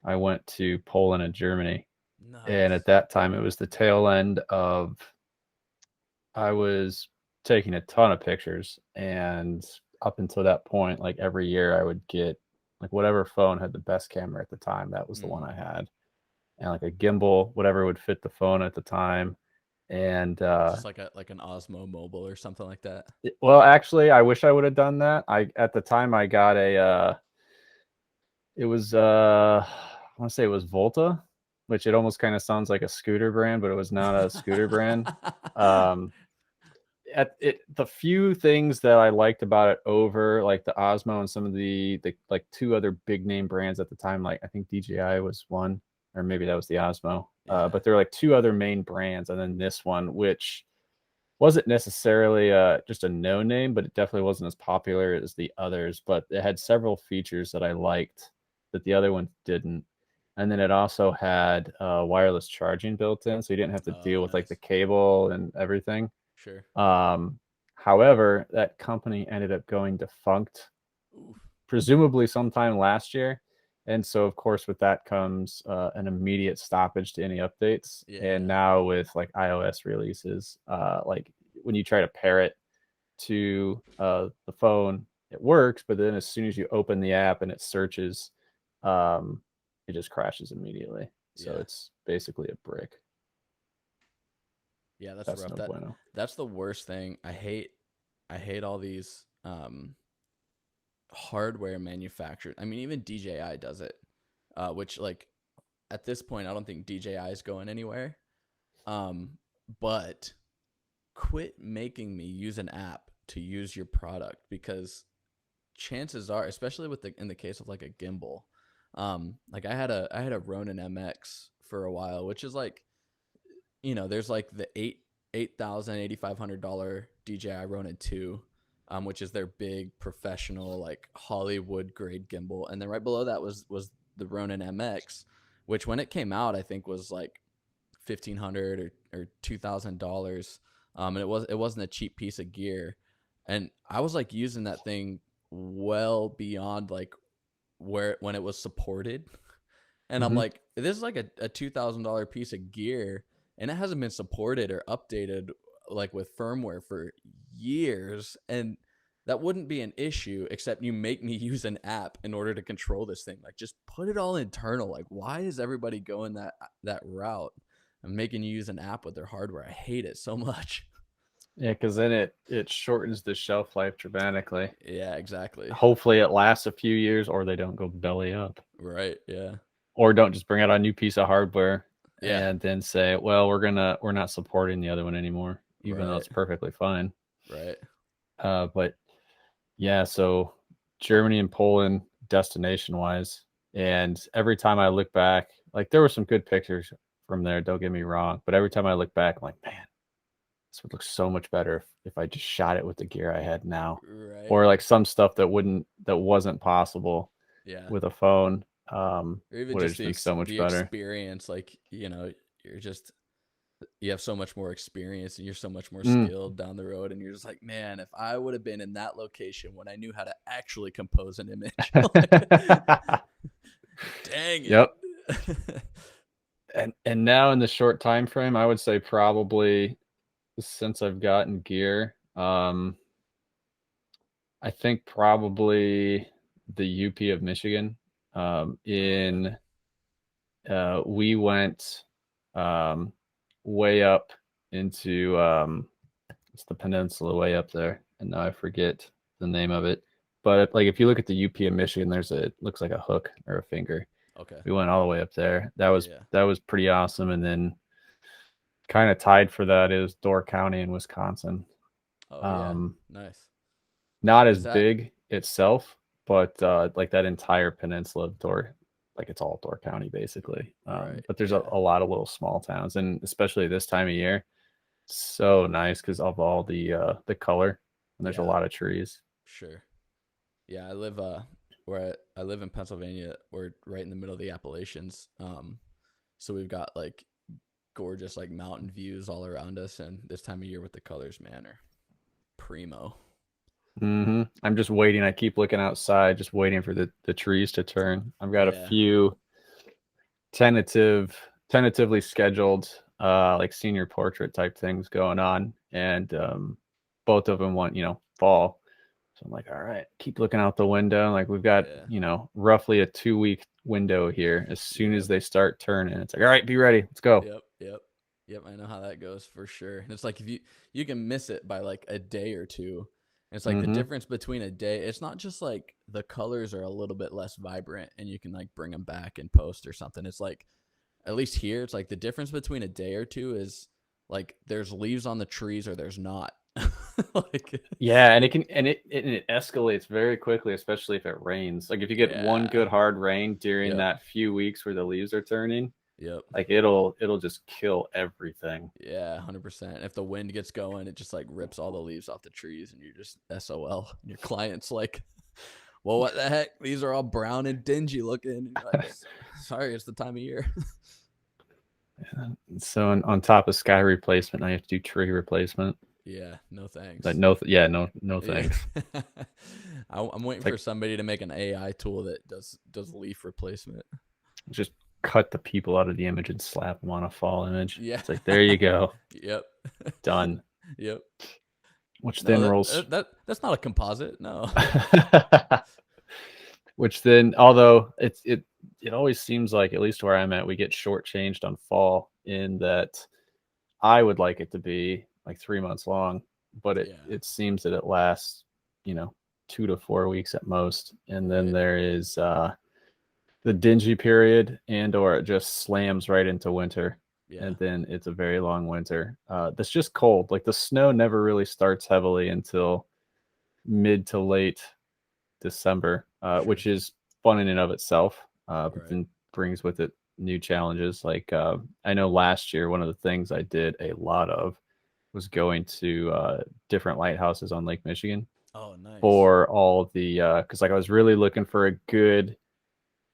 Speaker 1: I went to Poland and Germany. Nice. And at that time it was the tail end of, I was taking a ton of pictures, and up until that point, like every year I would get like whatever phone had the best camera at the time, that was the one I had, and like a gimbal, whatever would fit the phone at the time. And
Speaker 3: just like an Osmo Mobile or something like that.
Speaker 1: Well, actually, I wish I would have done that. At the time I got a it was I want to say it was Volta, which it almost kind of sounds like a scooter brand, but it was not a scooter brand. The few things that I liked about it over like the Osmo and some of the like two other big name brands at the time, like I think DJI was one, or maybe that was the Osmo. But there were like two other main brands, and then this one, which wasn't necessarily just a no name, but it definitely wasn't as popular as the others. But it had several features that I liked that the other one didn't. And then it also had wireless charging built in, so you didn't have to deal with like the cable and everything.
Speaker 3: Sure.
Speaker 1: However, that company ended up going defunct, presumably sometime last year. And so, of course, with that comes an immediate stoppage to any updates. Yeah. And now with like iOS releases, like when you try to pair it to the phone, it works. But then as soon as you open the app and it searches, it just crashes immediately. So it's basically a brick.
Speaker 3: Yeah, that's rough. That's the worst thing. I hate all these hardware manufacturers. I mean, even DJI does it, which like at this point, I don't think DJI is going anywhere. But quit making me use an app to use your product, because chances are, especially in the case of like a gimbal, like I had a Ronin MX for a while, which is like, you know, there's like the $8,500 DJI Ronin 2, which is their big professional like Hollywood grade gimbal, and then right below that was the Ronin MX, which when it came out I think was like $1,500 or $2,000, and it wasn't a cheap piece of gear, and I was like using that thing well beyond like when it was supported, and I'm like, this is like a $2,000 piece of gear, and it hasn't been supported or updated like with firmware for years, and that wouldn't be an issue, except you make me use an app in order to control this thing. Like, just put it all internal. Like, why is everybody going that route and making you use an app with their hardware? I hate it so much.
Speaker 1: Yeah, because then it shortens the shelf life dramatically.
Speaker 3: Yeah, exactly.
Speaker 1: Hopefully it lasts a few years, or they don't go belly up.
Speaker 3: Right, yeah.
Speaker 1: Or don't just bring out a new piece of hardware and then say, well, we're not supporting the other one anymore, even though it's perfectly fine.
Speaker 3: Right.
Speaker 1: But yeah, so Germany and Poland destination wise, and every time I look back, like there were some good pictures from there, don't get me wrong, but every time I look back, I'm like, man, this would look so much better if I just shot it with the gear I had now. Right. Or like some stuff that wasn't possible with a phone.
Speaker 3: Or even
Speaker 1: would
Speaker 3: just
Speaker 1: have been so much better.
Speaker 3: Experience, like, you know, you have so much more experience and you're so much more skilled down the road, and you're just like, man, if I would have been in that location when I knew how to actually compose an image. Dang it.
Speaker 1: Yep. And now in the short time frame, I would say probably since I've gotten gear, I think probably the UP of Michigan. In we went way up into it's the peninsula way up there, and now I forget the name of it. But like if you look at the UP of Michigan, it looks like a hook or a finger.
Speaker 3: Okay.
Speaker 1: We went all the way up there.
Speaker 3: Yeah.
Speaker 1: That was pretty awesome. And then kind of tied for that is Door County in Wisconsin.
Speaker 3: Oh yeah. Nice.
Speaker 1: Not
Speaker 3: Is
Speaker 1: as
Speaker 3: that
Speaker 1: big itself, but like that entire peninsula of Door, like it's all Door County basically.
Speaker 3: right?
Speaker 1: But there's
Speaker 3: Yeah.
Speaker 1: a lot of little small towns, and especially this time of year, so nice because of all the color, and there's a
Speaker 3: Yeah.
Speaker 1: lot of trees.
Speaker 3: Sure. Yeah, I live I live in Pennsylvania. We're right in the middle of the Appalachians. So we've got like gorgeous like mountain views all around us, and this time of year with the colors, man, are primo.
Speaker 1: I'm just waiting. I keep looking outside, just waiting for the trees to turn. I've got a
Speaker 3: Yeah.
Speaker 1: few tentatively scheduled like senior portrait type things going on, and both of them want fall. So I'm like, all right, keep looking out the window. Like we've got roughly a 2-week window here. As soon as they start turning, it's like, all right, be ready, let's go.
Speaker 3: Yep. I know how that goes for sure. And it's like if you can miss it by like a day or two. And it's like the difference between a day. It's not just like the colors are a little bit less vibrant, and you can like bring them back in post or something. It's like, at least here, it's like the difference between a day or two is like there's leaves on the trees or there's not. Like
Speaker 1: Yeah, and it escalates very quickly, especially if it rains. Like if you get one good hard rain during that few weeks where the leaves are turning, like it'll just kill everything.
Speaker 3: Yeah, 100%. If the wind gets going, it just like rips all the leaves off the trees, and you're just SOL. Your client's like, well, what the heck? These are all brown and dingy looking. And you're like, sorry, it's the time of year.
Speaker 1: So on top of sky replacement, now you have to do tree replacement.
Speaker 3: Yeah, no thanks.
Speaker 1: Like no thanks.
Speaker 3: I'm waiting for somebody to make an AI tool that does leaf replacement.
Speaker 1: Just cut the people out of the image and slap them on a fall image.
Speaker 3: Yeah,
Speaker 1: it's like there you go.
Speaker 3: Yep,
Speaker 1: done.
Speaker 3: Yep.
Speaker 1: Which then rolls.
Speaker 3: That's not a composite, no.
Speaker 1: Which then, although it always seems like, at least where I'm at, we get shortchanged on fall in that I would like it to be like 3 months long, but it seems that it lasts 2 to 4 weeks at most, and then there is the dingy period, and or it just slams right into winter, and then it's a very long winter that's just cold. Like the snow never really starts heavily until mid to late December, which is fun in and of itself, but then brings with it new challenges. Like I know last year one of the things I did a lot of was going to different lighthouses on Lake Michigan.
Speaker 3: Oh, nice.
Speaker 1: For all of the because like I was really looking for a good,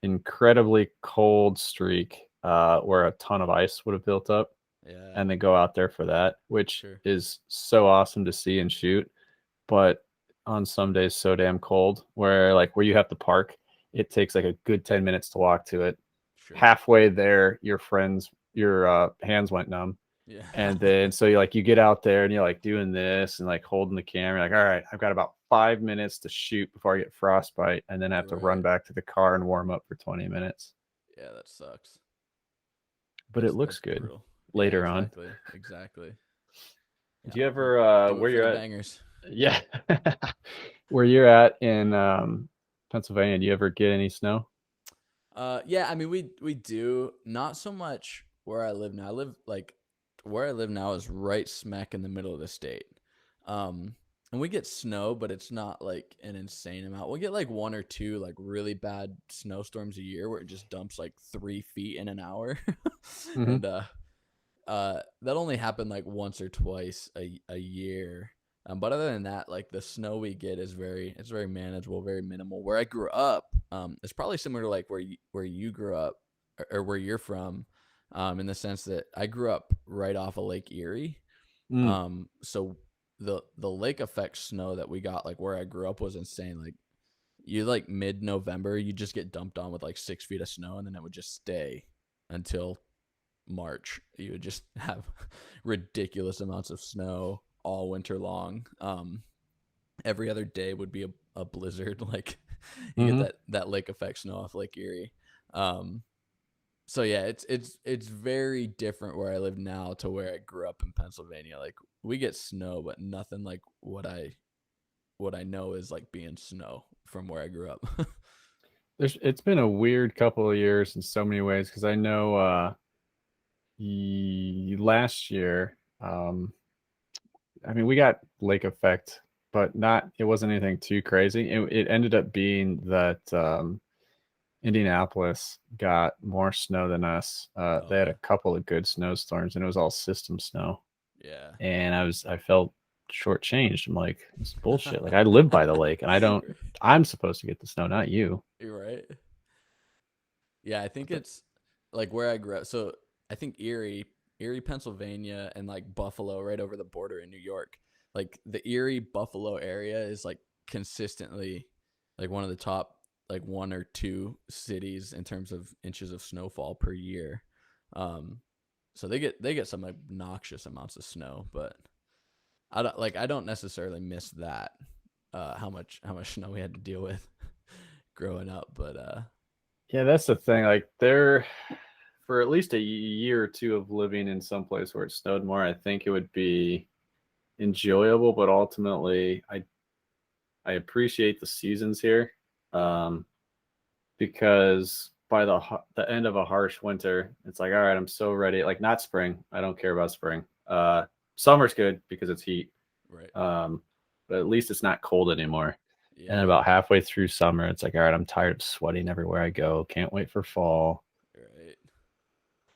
Speaker 1: incredibly cold streak where a ton of ice would have built up, and then go out there for that, which is so awesome to see and shoot. But on some days so damn cold where you have to park, it takes like a good 10 minutes to walk to it. Halfway there, your hands went numb. And then so you get out there and you're like doing this and like holding the camera, like, all right, I've got about 5 minutes to shoot before I get frostbite, and then I have to run back to the car and warm up for 20 minutes.
Speaker 3: Yeah, that sucks.
Speaker 1: But it looks good brutal. Later on.
Speaker 3: Exactly.
Speaker 1: Do you ever where you're at?
Speaker 3: Bangers.
Speaker 1: Yeah. Where you're at in Pennsylvania, do you ever get any snow?
Speaker 3: Yeah, I mean we do, not so much where I live now. Where I live now is right smack in the middle of the state. And we get snow, but it's not like an insane amount. We'll get like 1 or 2 like really bad snowstorms a year where it just dumps like 3 feet in an hour. And that only happened like once or twice a year. But other than that, like the snow we get is very manageable, very minimal. Where I grew up, it's probably similar to like where you grew up or where you're from, in the sense that I grew up right off of Lake Erie. So the lake effect snow that we got like where I grew up was insane. Like you like mid-November, you just get dumped on with like 6 feet of snow, and then it would just stay until March. You would just have ridiculous amounts of snow all winter long. Every other day would be a blizzard. Like you get that lake effect snow off Lake Erie. So yeah, it's very different where I live now to where I grew up in Pennsylvania. Like we get snow, but nothing like what I know is like being snow from where I grew up.
Speaker 1: It's been a weird couple of years in so many ways, because I know last year, I mean, we got lake effect, but it wasn't anything too crazy. It ended up being that Indianapolis got more snow than us. They had a couple of good snowstorms, and it was all system snow.
Speaker 3: Yeah.
Speaker 1: And I felt shortchanged. I'm like, this is bullshit. Like I live by the lake, and I'm supposed to get the snow, not you.
Speaker 3: You're right. Yeah, I think it's like where I grew up. So I think Erie, Pennsylvania, and like Buffalo, right over the border in New York. Like the Erie Buffalo area is like consistently like one of the top like 1 or 2 cities in terms of inches of snowfall per year. So they get some obnoxious amounts of snow, but I don't necessarily miss that. How much snow we had to deal with growing up, but
Speaker 1: yeah, that's the thing. Like for at least a year or two of living in some place where it snowed more, I think it would be enjoyable. But ultimately, I appreciate the seasons here, because by the end of a harsh winter, it's like, all right, I'm so ready. Like not spring. I don't care about spring. Summer's good because it's heat.
Speaker 3: right.
Speaker 1: But at least it's not cold anymore.
Speaker 3: Yeah.
Speaker 1: And about halfway through summer, it's like, all right, I'm tired of sweating everywhere I go. Can't wait for fall.
Speaker 3: Right.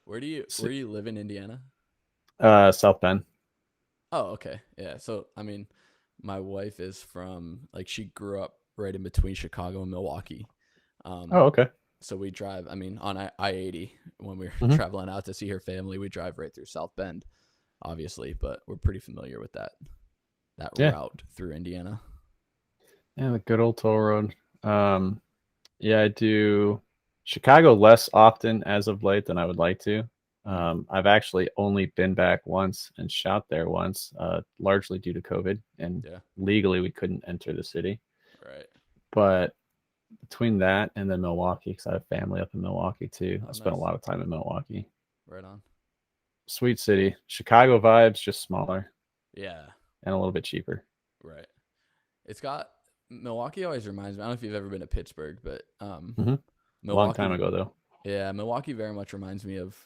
Speaker 3: Where do you live in Indiana?
Speaker 1: South Bend.
Speaker 3: Oh, okay. Yeah. So, I mean, my wife is from like she grew up right in between Chicago and Milwaukee.
Speaker 1: Oh, okay.
Speaker 3: So we drive, I mean, on I-80 when we're traveling out to see her family, we drive right through South Bend, obviously, but we're pretty familiar with that route through Indiana.
Speaker 1: Yeah, the good old toll road. Yeah, I do Chicago less often as of late than I would like to. I've actually only been back once and shot there once, largely due to COVID, and legally we couldn't enter the city.
Speaker 3: Right.
Speaker 1: But between that and then Milwaukee, because I have family up in Milwaukee too. I spent
Speaker 3: nice.
Speaker 1: a lot of time in Milwaukee.
Speaker 3: Right on.
Speaker 1: Sweet city. Chicago vibes, just smaller.
Speaker 3: Yeah.
Speaker 1: And a little bit cheaper.
Speaker 3: Right. It's got Milwaukee always reminds me. I don't know if you've ever been to Pittsburgh, but
Speaker 1: Milwaukee, long time ago though.
Speaker 3: Yeah, Milwaukee very much reminds me of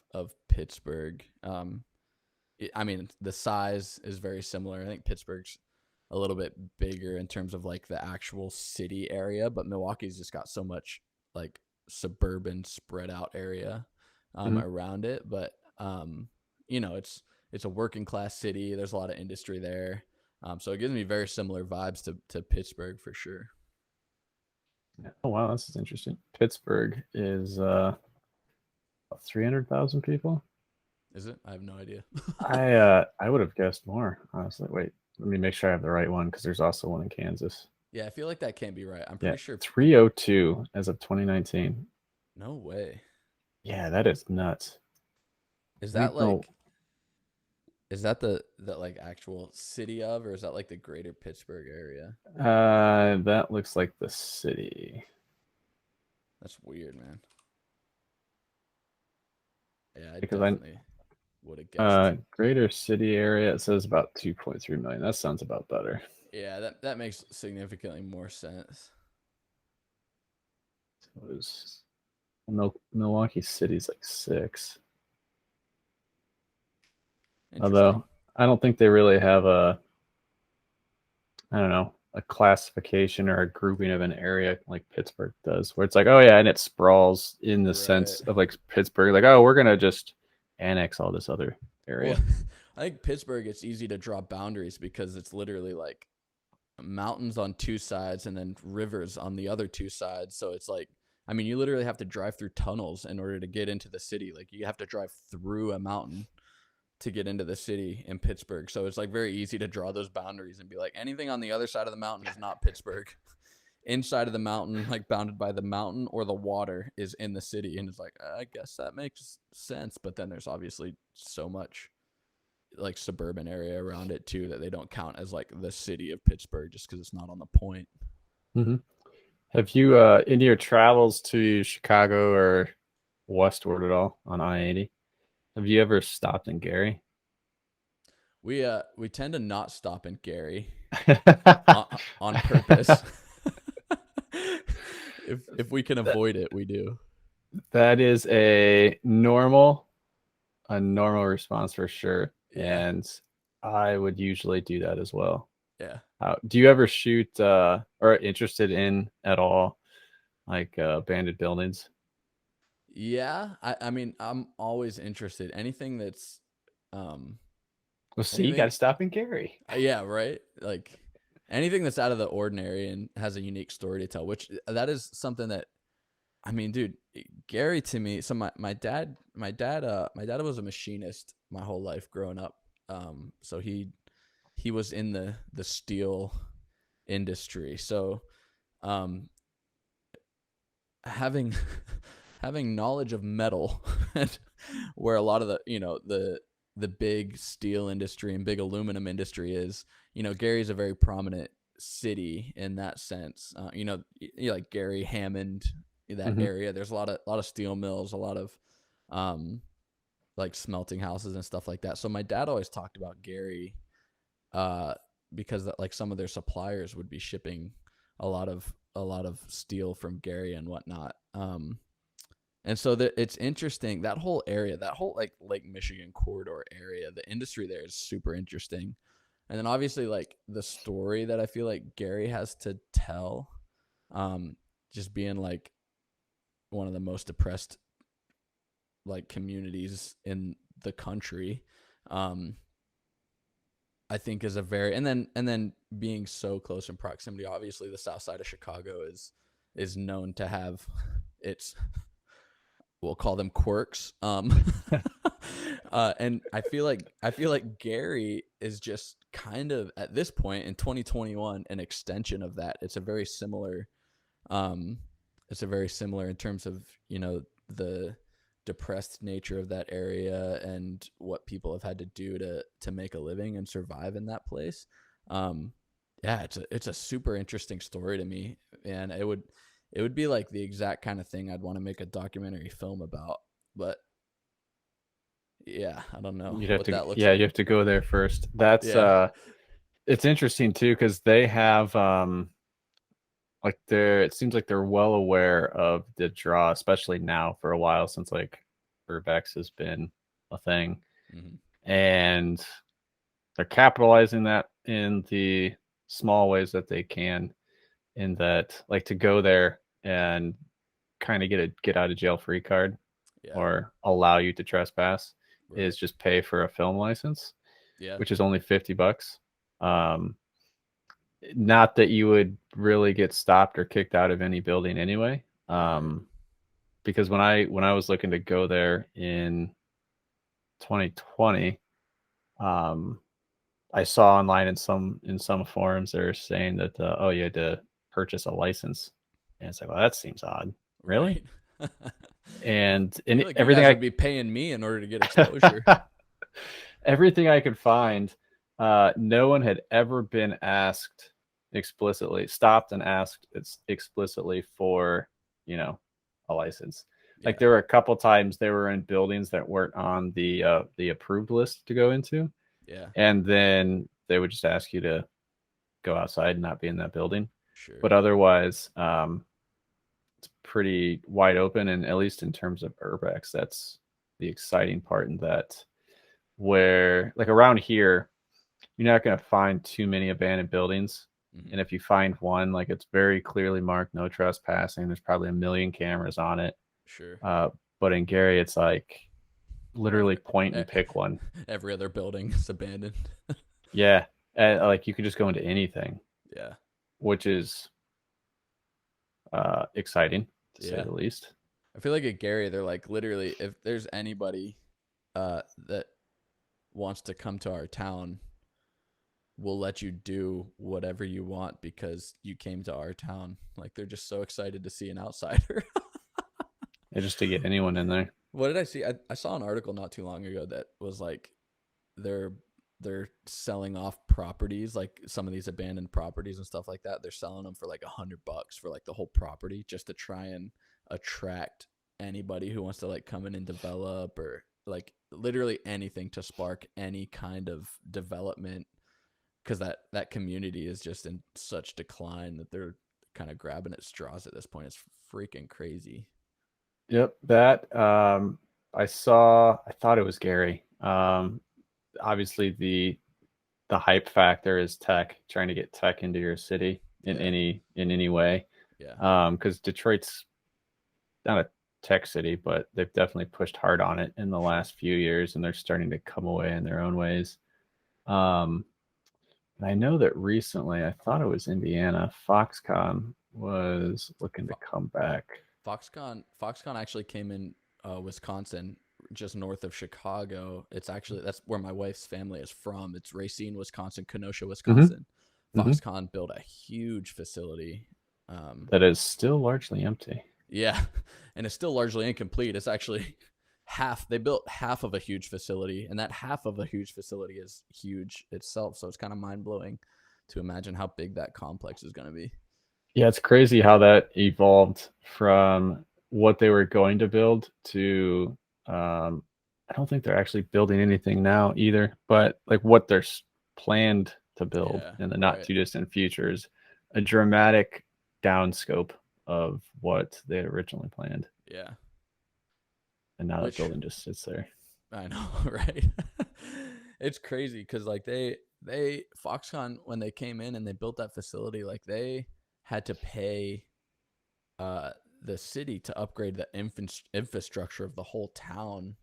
Speaker 3: Pittsburgh. I mean, the size is very similar. I think Pittsburgh's a little bit bigger in terms of like the actual city area, but Milwaukee's just got so much like suburban spread out area around it. But you know, it's a working class city. There's a lot of industry there. So it gives me very similar vibes to Pittsburgh for sure.
Speaker 1: Oh wow, this is interesting. Pittsburgh is 300,000 people.
Speaker 3: Is it? I have no idea.
Speaker 1: I would have guessed more, honestly. Wait, let me make sure I have the right one, because there's also one in Kansas.
Speaker 3: Yeah, I feel like that can't be right. I'm pretty sure
Speaker 1: 302 as of 2019.
Speaker 3: No way.
Speaker 1: Yeah, that is nuts.
Speaker 3: Is that like is that the like actual city of, or is that like the greater Pittsburgh area?
Speaker 1: That looks like the city.
Speaker 3: That's weird, man. Yeah,
Speaker 1: Because
Speaker 3: definitely would have guessed.
Speaker 1: Greater city area, it says about 2.3 million. That sounds about better.
Speaker 3: Yeah, that makes significantly more sense.
Speaker 1: So it was, Milwaukee City's like 6. Although I don't think they really have a classification or a grouping of an area like Pittsburgh does, where it's like, oh yeah, and it sprawls in the sense of like Pittsburgh, like, oh, we're gonna just annex all this other area.
Speaker 3: Well, I think Pittsburgh, it's easy to draw boundaries because it's literally like mountains on 2 sides and then rivers on the other 2 sides. So it's like, I mean, you literally have to drive through tunnels in order to get into the city. Like you have to drive through a mountain to get into the city in Pittsburgh. So it's like very easy to draw those boundaries and be like, anything on the other side of the mountain is not Pittsburgh. inside of the mountain, like bounded by the mountain, or the water is in the city. And it's like, I guess that makes sense. But then there's obviously so much like suburban area around it too that they don't count as like the city of Pittsburgh just because it's not on the point.
Speaker 1: Mm-hmm. Have you, in your travels to Chicago or westward at all on I-80, have you ever stopped in Gary?
Speaker 3: We tend to not stop in Gary on purpose. If we can avoid it, we do.
Speaker 1: That is a normal response for sure.
Speaker 3: Yeah.
Speaker 1: And I would usually do that as well.
Speaker 3: Yeah.
Speaker 1: Do you ever shoot or interested in at all like abandoned buildings?
Speaker 3: Yeah. I mean, I'm always interested. Anything that's
Speaker 1: Well, see, you got to stop in Gary.
Speaker 3: Yeah, right. Like anything that's out of the ordinary and has a unique story to tell, which that is something that, I mean, dude, Gary to me. So my dad was a machinist my whole life growing up. So he was in the steel industry. So, having knowledge of metal, where a lot of the big steel industry and big aluminum industry is, Gary's a very prominent city in that sense. Like Gary, Hammond, that area, there's a lot of steel mills, a lot of like smelting houses and stuff like that. So my dad always talked about Gary because that, like, some of their suppliers would be shipping a lot of steel from Gary and whatnot. And so it's interesting, that whole area, that whole like Lake Michigan corridor area, the industry there is super interesting. And then obviously like the story that I feel like Gary has to tell, just being like one of the most depressed like communities in the country, I think is a very, and then being so close in proximity, obviously the south side of Chicago is known to have its, we'll call them quirks. And I feel like Gary is just kind of at this point in 2021 an extension of that. It's a very similar in terms of, the depressed nature of that area and what people have had to do to make a living and survive in that place. Yeah, it's a super interesting story to me, and it would be like the exact kind of thing I'd want to make a documentary film about. But yeah, I don't know.
Speaker 1: You have to go there first. That's it's interesting too, because they have like it seems like they're well aware of the draw, especially now for a while, since like urbex has been a thing. And they're capitalizing that in the small ways that they can, in that, like, to go there and kind of get a get out of jail free card, or allow you to trespass, is just pay for a film license, which is only $50. Not that you would really get stopped or kicked out of any building anyway. Because when I was looking to go there in 2020, I saw online in some forums they're saying that you had to purchase a license, and it's like, well, that seems odd. Really?
Speaker 3: Right.
Speaker 1: And
Speaker 3: like
Speaker 1: everything
Speaker 3: I would be paying me in order to get exposure.
Speaker 1: Everything I could find, no one had ever been stopped and asked explicitly for, a license. Like, there were a couple times they were in buildings that weren't on the approved list to go into. And then they would just ask you to go outside and not be in that building.
Speaker 3: Sure.
Speaker 1: But otherwise, it's pretty wide open. And at least in terms of urbex, that's the exciting part, in that, where, like, around here, you're not going to find too many abandoned buildings. And if you find one, like, it's very clearly marked no trespassing. There's probably 1 million cameras on it.
Speaker 3: Sure.
Speaker 1: But in Gary, it's like literally point and pick one.
Speaker 3: Every other building is abandoned.
Speaker 1: Yeah. And like, you could just go into anything.
Speaker 3: Yeah.
Speaker 1: Which is exciting, to say the least.
Speaker 3: I feel like at Gary, they're like, literally, if there's anybody that wants to come to our town, we'll let you do whatever you want because you came to our town. Like they're just so excited to see an outsider.
Speaker 1: Yeah, just to get anyone in there.
Speaker 3: What did I see? I saw an article not too long ago that was like they're they're selling off properties, like some of these abandoned properties and stuff like that. They're selling them for like $100 for like the whole property, just to try and attract anybody who wants to like come in and develop, or like literally anything to spark any kind of development, because that community is just in such decline that they're kind of grabbing at straws at this point. It's freaking crazy.
Speaker 1: Yep, that I saw. I thought it was Gary. Obviously the hype factor is tech, trying to get tech into your city in any way.
Speaker 3: Yeah.
Speaker 1: Because Detroit's not a tech city, but they've definitely pushed hard on it in the last few years, and they're starting to come away in their own ways. And I know that recently, I thought it was Indiana, Foxconn was looking to come back.
Speaker 3: Foxconn actually came in Wisconsin, just north of Chicago. It's actually, that's where my wife's family is from. It's Racine, Wisconsin, Kenosha, Wisconsin. Foxconn built a huge facility
Speaker 1: that is still largely empty.
Speaker 3: Yeah, and it's still largely incomplete. It's actually they built half of a huge facility, and that half of a huge facility is huge itself. So it's kind of mind blowing to imagine how big that complex is going to be.
Speaker 1: Yeah, it's crazy how that evolved from what they were going to build to I don't think they're actually building anything now either, but like what they're planned to build in the not too distant future is a dramatic downscope of what they had originally planned.
Speaker 3: Yeah.
Speaker 1: And now that building just sits there.
Speaker 3: I know, right? It's crazy because like they Foxconn, when they came in and they built that facility, like they had to pay the city to upgrade the infrastructure of the whole town.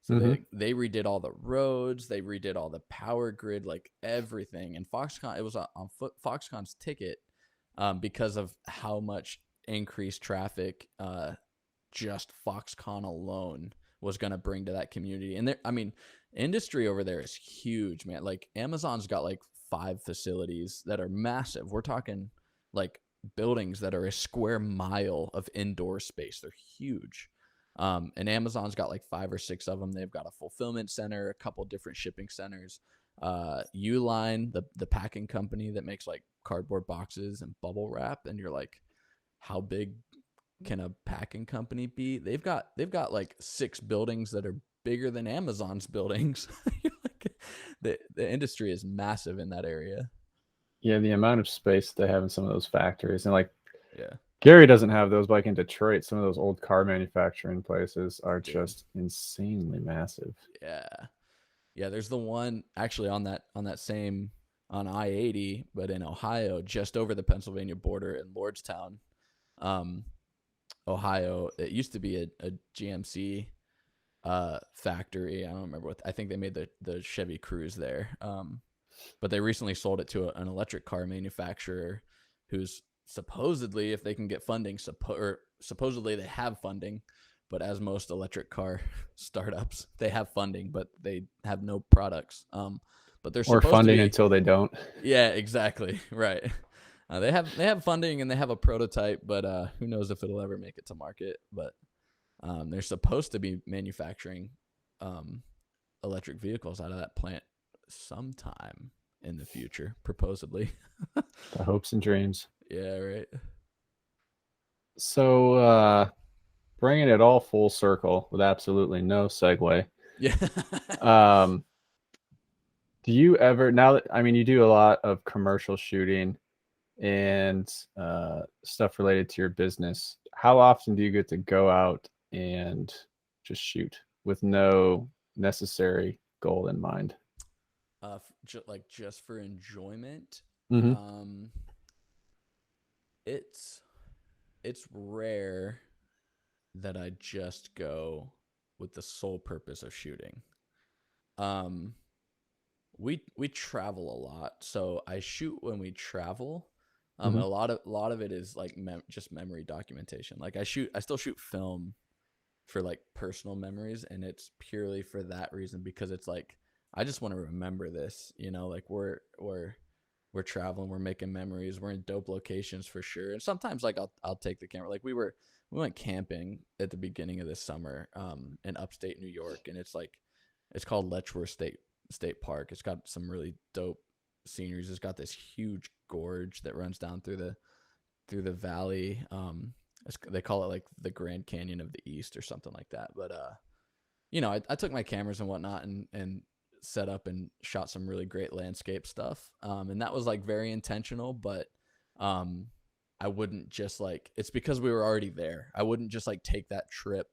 Speaker 3: So they redid all the roads, they redid all the power grid, like everything. And Foxconn, it was on Foxconn's ticket because of how much increased traffic just Foxconn alone was going to bring to that community. And there, I mean, industry over there is huge, man. Like Amazon's got like 5 facilities that are massive. We're talking like buildings that are a square mile of indoor space. They're huge. And Amazon's got like 5 or 6 of them. They've got a fulfillment center, a couple different shipping centers. Uline, the packing company that makes like cardboard boxes and bubble wrap. And you're like, how big can a packing company be? They've got like 6 buildings that are bigger than Amazon's buildings. Like, the industry is massive in that area.
Speaker 1: Yeah, the amount of space they have in some of those factories, and like, Gary doesn't have those, but like in Detroit, some of those old car manufacturing places are just insanely massive.
Speaker 3: Yeah. There's the one actually on I-80, but in Ohio, just over the Pennsylvania border in Lordstown, Ohio. It used to be a GMC factory. I don't remember what. I think they made the Chevy Cruze there. But they recently sold it to an electric car manufacturer who's supposedly, if they can get funding, supposedly they have funding, but as most electric car startups, they have funding, but they have no products. But they're
Speaker 1: or funding until they don't.
Speaker 3: Yeah, exactly. Right. They have funding and they have a prototype, but who knows if it'll ever make it to market. But they're supposed to be manufacturing electric vehicles out of that plant sometime in the future, supposedly.
Speaker 1: The hopes and dreams.
Speaker 3: Yeah, right.
Speaker 1: So bringing it all full circle with absolutely no segue.
Speaker 3: Yeah.
Speaker 1: Do you ever, now that, I mean, you do a lot of commercial shooting and stuff related to your business. How often do you get to go out and just shoot with no necessary goal in mind?
Speaker 3: Just for enjoyment. It's rare that I just go with the sole purpose of shooting. We travel a lot, so I shoot when we travel. And a lot of it is like just memory documentation. Like I still shoot film for like personal memories, and it's purely for that reason, because it's like I just want to remember this, like we're traveling, we're making memories, we're in dope locations for sure. And sometimes like I'll take the camera. Like we went camping at the beginning of this summer in upstate New York, and it's called Letchworth State Park. It's got some really dope sceneries. It's got this huge gorge that runs down through the valley. They call it like the Grand Canyon of the East or something like that. But I took my cameras and whatnot and set up and shot some really great landscape stuff. And that was like very intentional, but I wouldn't just like, it's because we were already there. I wouldn't just like take that trip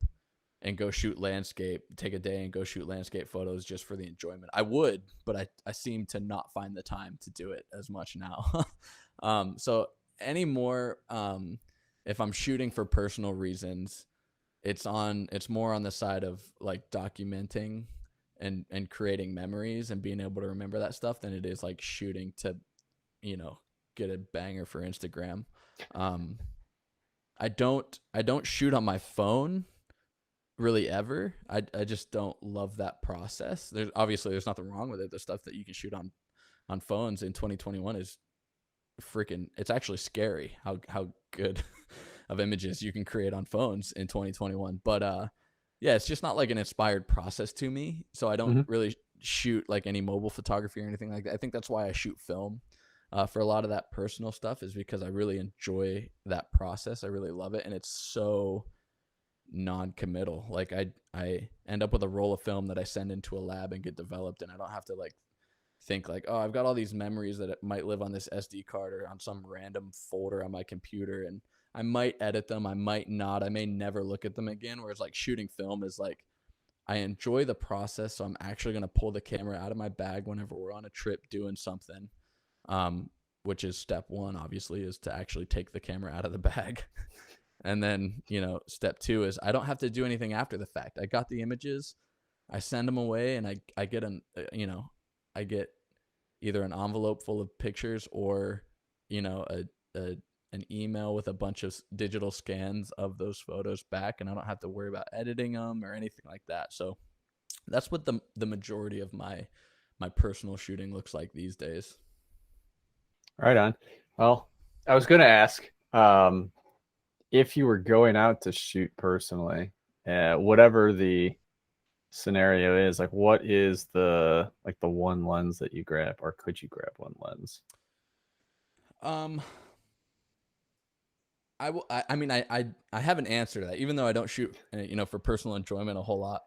Speaker 3: and go shoot landscape, take a day and go shoot landscape photos just for the enjoyment. I would, but I seem to not find the time to do it as much now. So anymore, if I'm shooting for personal reasons, it's more on the side of like documenting and creating memories and being able to remember that stuff than it is like shooting to, get a banger for Instagram. I don't shoot on my phone really ever. I just don't love that process. There's nothing wrong with it. The stuff that you can shoot on phones in 2021 is it's actually scary how good of images you can create on phones in 2021. But yeah, it's just not like an inspired process to me. So I don't really shoot like any mobile photography or anything like that. I think that's why I shoot film for a lot of that personal stuff, is because I really enjoy that process. I really love it. And it's so non-committal. Like I end up with a roll of film that I send into a lab and get developed, and I don't have to like think like, oh, I've got all these memories that it might live on this SD card or on some random folder on my computer, and I might edit them, I might not, I may never look at them again. Whereas like shooting film is like, I enjoy the process, so I'm actually going to pull the camera out of my bag whenever we're on a trip doing something, which is step one, obviously, is to actually take the camera out of the bag. And then, step two is I don't have to do anything after the fact. I got the images, I send them away, and I get I get either an envelope full of pictures or, an email with a bunch of digital scans of those photos back, and I don't have to worry about editing them or anything like that. So that's what the majority of my personal shooting looks like these days.
Speaker 1: Right on. Well, I was going to ask, if you were going out to shoot personally, whatever the scenario is, like what is the one lens that you grab, or could you grab one lens?
Speaker 3: I mean, I have an answer to that, even though I don't shoot, for personal enjoyment a whole lot.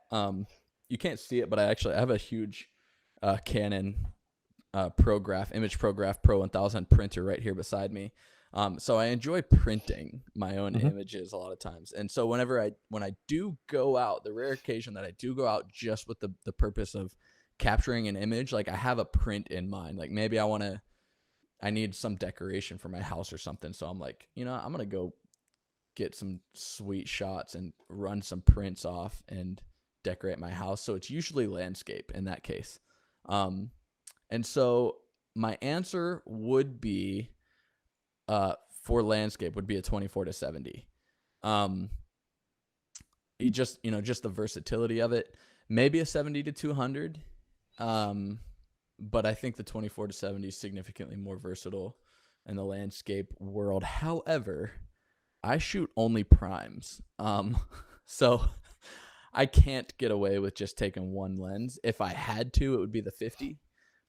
Speaker 3: You can't see it, but I have a huge Canon Image ProGraph Pro 1000 printer right here beside me. So I enjoy printing my own images a lot of times. And so when I do go out, the rare occasion that I do go out just with the purpose of capturing an image, like I have a print in mind. Like maybe I need some decoration for my house or something. So I'm like, I'm going to go get some sweet shots and run some prints off and decorate my house. So it's usually landscape in that case. And so my answer would be, for landscape would be a 24-70. Just the versatility of it, maybe a 70-200. But I think the 24-70 is significantly more versatile in the landscape world. However, I shoot only primes. So I can't get away with just taking one lens. If I had to, it would be the 50.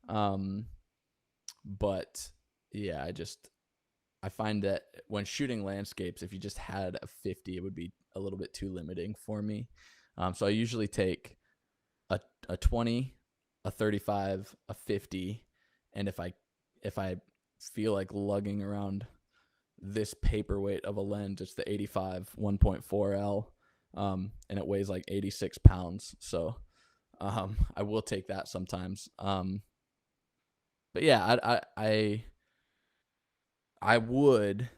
Speaker 3: But yeah, I find that when shooting landscapes, if you just had a 50, it would be a little bit too limiting for me. So I usually take a 20, a 35, a 50, and if I feel like lugging around this paperweight of a lens, it's the 85 1.4L, and it weighs like 86 pounds. So I will take that sometimes. But yeah, I would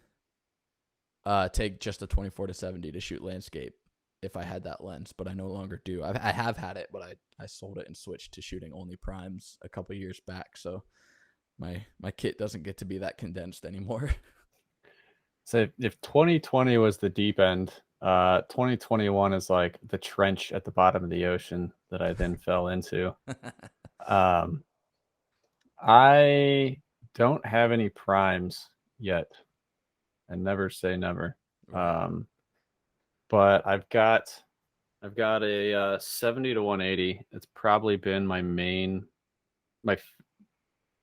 Speaker 3: take just a 24-70 to shoot landscape if I had that lens, but I no longer do. I have had it, but I sold it and switched to shooting only primes a couple years back. So my kit doesn't get to be that condensed anymore.
Speaker 1: So if 2020 was the deep end, 2021 is like the trench at the bottom of the ocean that I then fell into. Um, I don't have any primes yet. I never say never.
Speaker 3: Right.
Speaker 1: But I've got a 70 to 180. It's probably been my main, my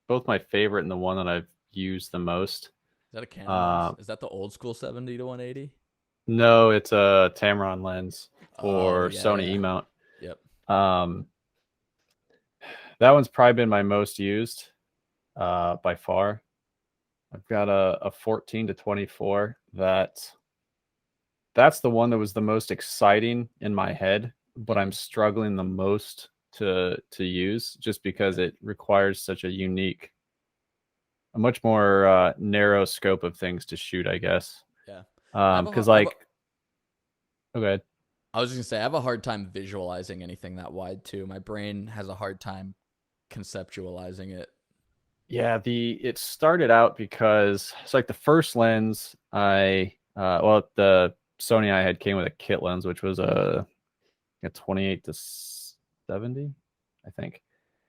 Speaker 1: both my favorite and the one that I've used the most.
Speaker 3: Is that a Canon lens?
Speaker 1: Uh,
Speaker 3: Is that the old school 70 to 180?
Speaker 1: no, it's a Tamron lens
Speaker 3: Oh,
Speaker 1: for
Speaker 3: yeah,
Speaker 1: Sony
Speaker 3: yeah.
Speaker 1: E-mount.
Speaker 3: Yep.
Speaker 1: Um, that one's probably been my most used by far. I've got a 14 to 24 that's the one that was the most exciting in my head, but I'm struggling the most to use just because it requires such a much more narrow scope of things to shoot, I guess.
Speaker 3: Yeah.
Speaker 1: Because like, okay,
Speaker 3: I was just gonna say I have a hard time visualizing anything that wide too. My brain has a hard time conceptualizing it.
Speaker 1: yeah, it started out because it's like the first lens the Sony I had came with a kit lens, which was a 28 to 70, I think.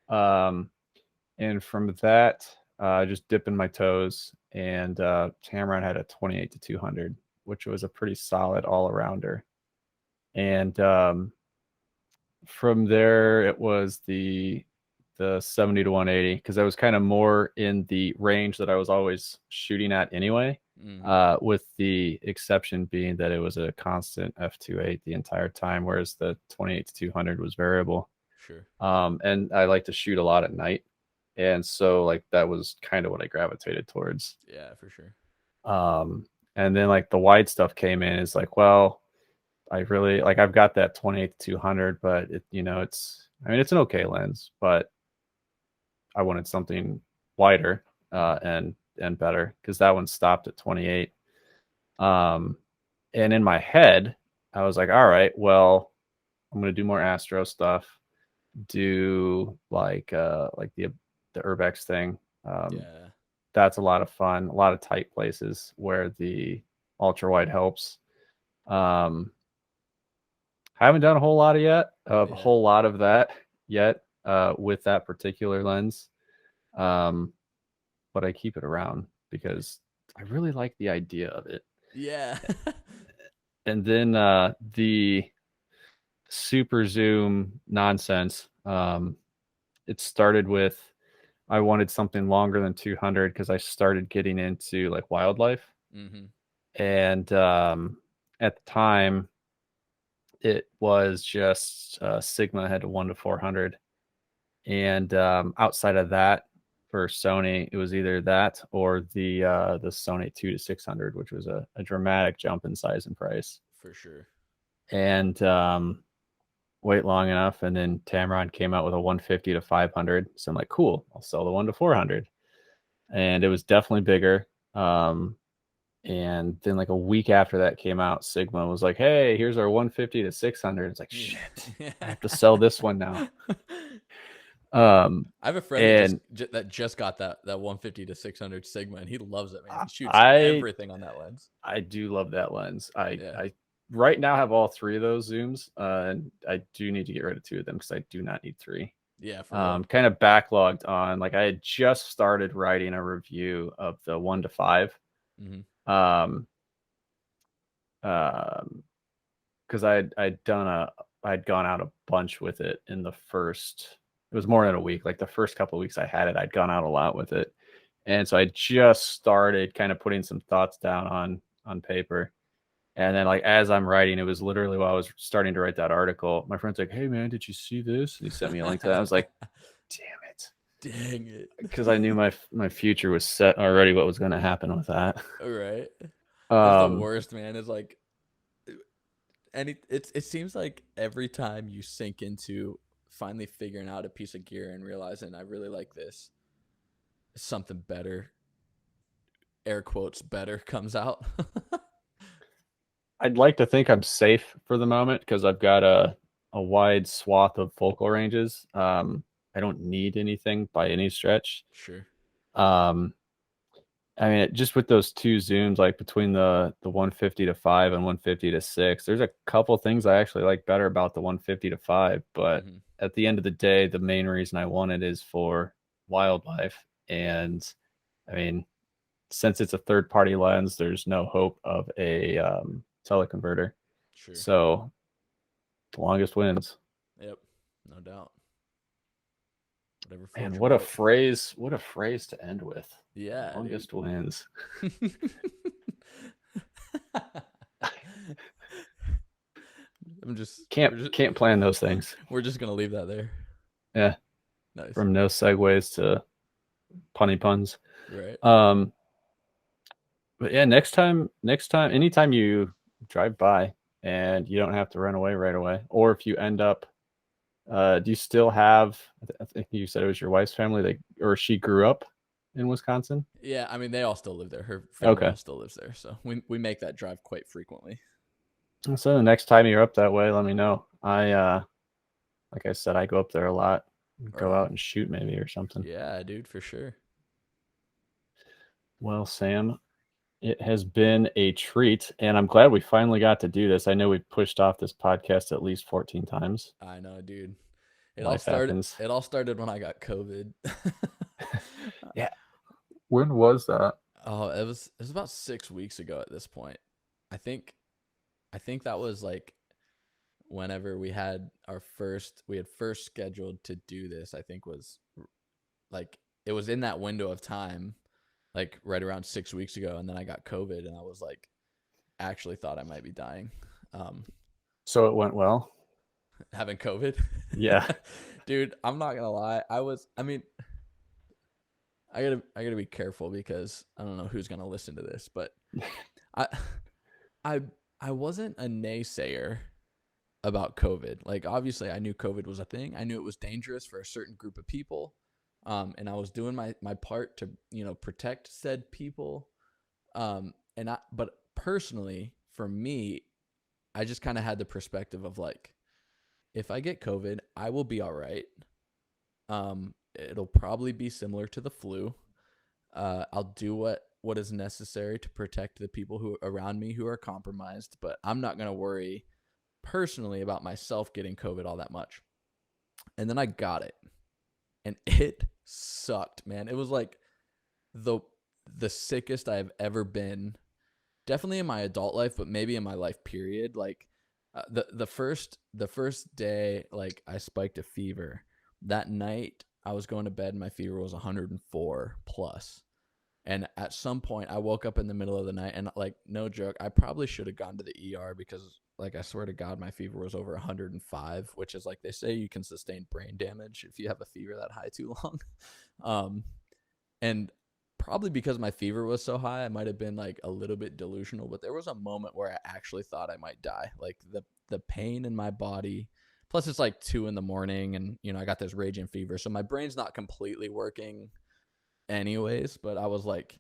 Speaker 1: And from that, just dipping my toes, and Tamron had a 28 to 200, which was a pretty solid all arounder. And from there, it was the 70 to 180 because I was kind of more in the range that I was always shooting at anyway. With the exception being that it was a constant f2.8 the entire time, whereas the 28 to 200 was variable.
Speaker 3: Sure.
Speaker 1: And I like to shoot a lot at night, and so like that was kind of what I gravitated towards.
Speaker 3: Yeah, for sure.
Speaker 1: And then like the wide stuff came in. Is like, well, I really like I've got that 28 to 200, but it's an okay lens, but I wanted something wider and better because that one stopped at 28. And in my head, I was like, all right, well, I'm gonna do more Astro stuff, do like the Urbex thing.
Speaker 3: Yeah.
Speaker 1: That's a lot of fun, a lot of tight places where the ultra wide helps. Haven't done a whole lot of that yet with that particular lens. But I keep it around because I really like the idea of it.
Speaker 3: Yeah.
Speaker 1: And then the super zoom nonsense. It started with I wanted something longer than 200 because I started getting into like wildlife. And at the time, it was just Sigma had a 1 to 400. And outside of that, for Sony, it was either that or the Sony 2 to 600, which was a dramatic jump in size and price.
Speaker 3: For sure.
Speaker 1: And wait long enough, and then Tamron came out with a 150 to 500. So I'm like, cool, I'll sell the 1 to 400. And it was definitely bigger. And then like a week after that came out, Sigma was like, hey, here's our 150 to 600. It's like, shit, I have to sell this one now.
Speaker 3: I have a friend that just got that 150 to 600 Sigma, and he loves it, man. He shoots everything on that lens.
Speaker 1: I do love that lens. I right now have all three of those zooms, and I do need to get rid of two of them because I do not need three.
Speaker 3: Yeah, for real.
Speaker 1: Kind of backlogged on, like, I had just started writing a review of the 1 to 5. Because I'd gone out a bunch with it in the first. It was more than a week. Like the first couple of weeks I had it, I'd gone out a lot with it, and so I just started kind of putting some thoughts down on paper. And then, like, as I'm writing, it was literally while I was starting to write that article, my friend's like, hey man, did you see this? And he sent me a link to that. I was like,
Speaker 3: dang it,
Speaker 1: because I knew my future was set already, what was going to happen with that.
Speaker 3: All right. That's the worst, man. Is like, and it seems like every time you sink into finally figuring out a piece of gear and realizing I really like this, something better, air quotes, better comes out.
Speaker 1: I'd like to think I'm safe for the moment because I've got a wide swath of focal ranges. I don't need anything by any stretch.
Speaker 3: Sure.
Speaker 1: And I mean, just with those two zooms, like between the 150 to 5 and 150 to 6, there's a couple things I actually like better about the 150 to 5. But at the end of the day, the main reason I want it is for wildlife. And I mean, since it's a third-party lens, there's no hope of a teleconverter.
Speaker 3: Sure.
Speaker 1: So the longest wins.
Speaker 3: Yep, no doubt. Whatever.
Speaker 1: Man, what a phrase! What a phrase to end with.
Speaker 3: Yeah,
Speaker 1: longest wins. Can't plan those things.
Speaker 3: We're just gonna leave that there.
Speaker 1: Yeah.
Speaker 3: Nice.
Speaker 1: From no segues to punny puns.
Speaker 3: Right.
Speaker 1: But yeah, next time, anytime you drive by and you don't have to run away right away, or if you end up, do you still have? I think you said it was your wife's family, or she grew up in Wisconsin?
Speaker 3: Yeah, I mean they all still live there. Her family still lives there, so we make that drive quite frequently.
Speaker 1: So the next time you're up that way, let me know. Like I said, I go up there a lot. Go out and shoot maybe or something.
Speaker 3: Yeah, dude, for sure.
Speaker 1: Well, Sam, it has been a treat, and I'm glad we finally got to do this. I know we've pushed off this podcast at least 14 times.
Speaker 3: I know, dude. It
Speaker 1: all
Speaker 3: started when I got COVID.
Speaker 1: Yeah. When was that?
Speaker 3: Oh, it was about 6 weeks ago at this point. I think that was like whenever we had first scheduled to do this. I think was like it was in that window of time, like right around 6 weeks ago, and then I got COVID, and I was like, actually thought I might be dying.
Speaker 1: So it went well.
Speaker 3: Having COVID?
Speaker 1: Yeah.
Speaker 3: Dude, I'm not gonna lie. I gotta be careful because I don't know who's gonna listen to this, but I wasn't a naysayer about COVID. Like obviously I knew COVID was a thing. I knew it was dangerous for a certain group of people. And I was doing my part to, protect said people. But personally, for me, I just kind of had the perspective of like, if I get COVID, I will be all right. It'll probably be similar to the flu. I'll do what is necessary to protect the people who around me who are compromised, but I'm not going to worry personally about myself getting COVID all that much. And then I got it. And it sucked, man. It was like the sickest I've ever been. Definitely in my adult life, but maybe in my life period. Like the first day, like I spiked a fever. That night I was going to bed and my fever was 104 plus. And at some point I woke up in the middle of the night and like, no joke, I probably should have gone to the ER because like, I swear to God, my fever was over 105, which is like, they say you can sustain brain damage if you have a fever that high too long. And probably because my fever was so high, I might've been like a little bit delusional, but there was a moment where I actually thought I might die. Like the pain in my body, plus it's like 2 a.m. and I got this raging fever. So my brain's not completely working anyways, but I was like,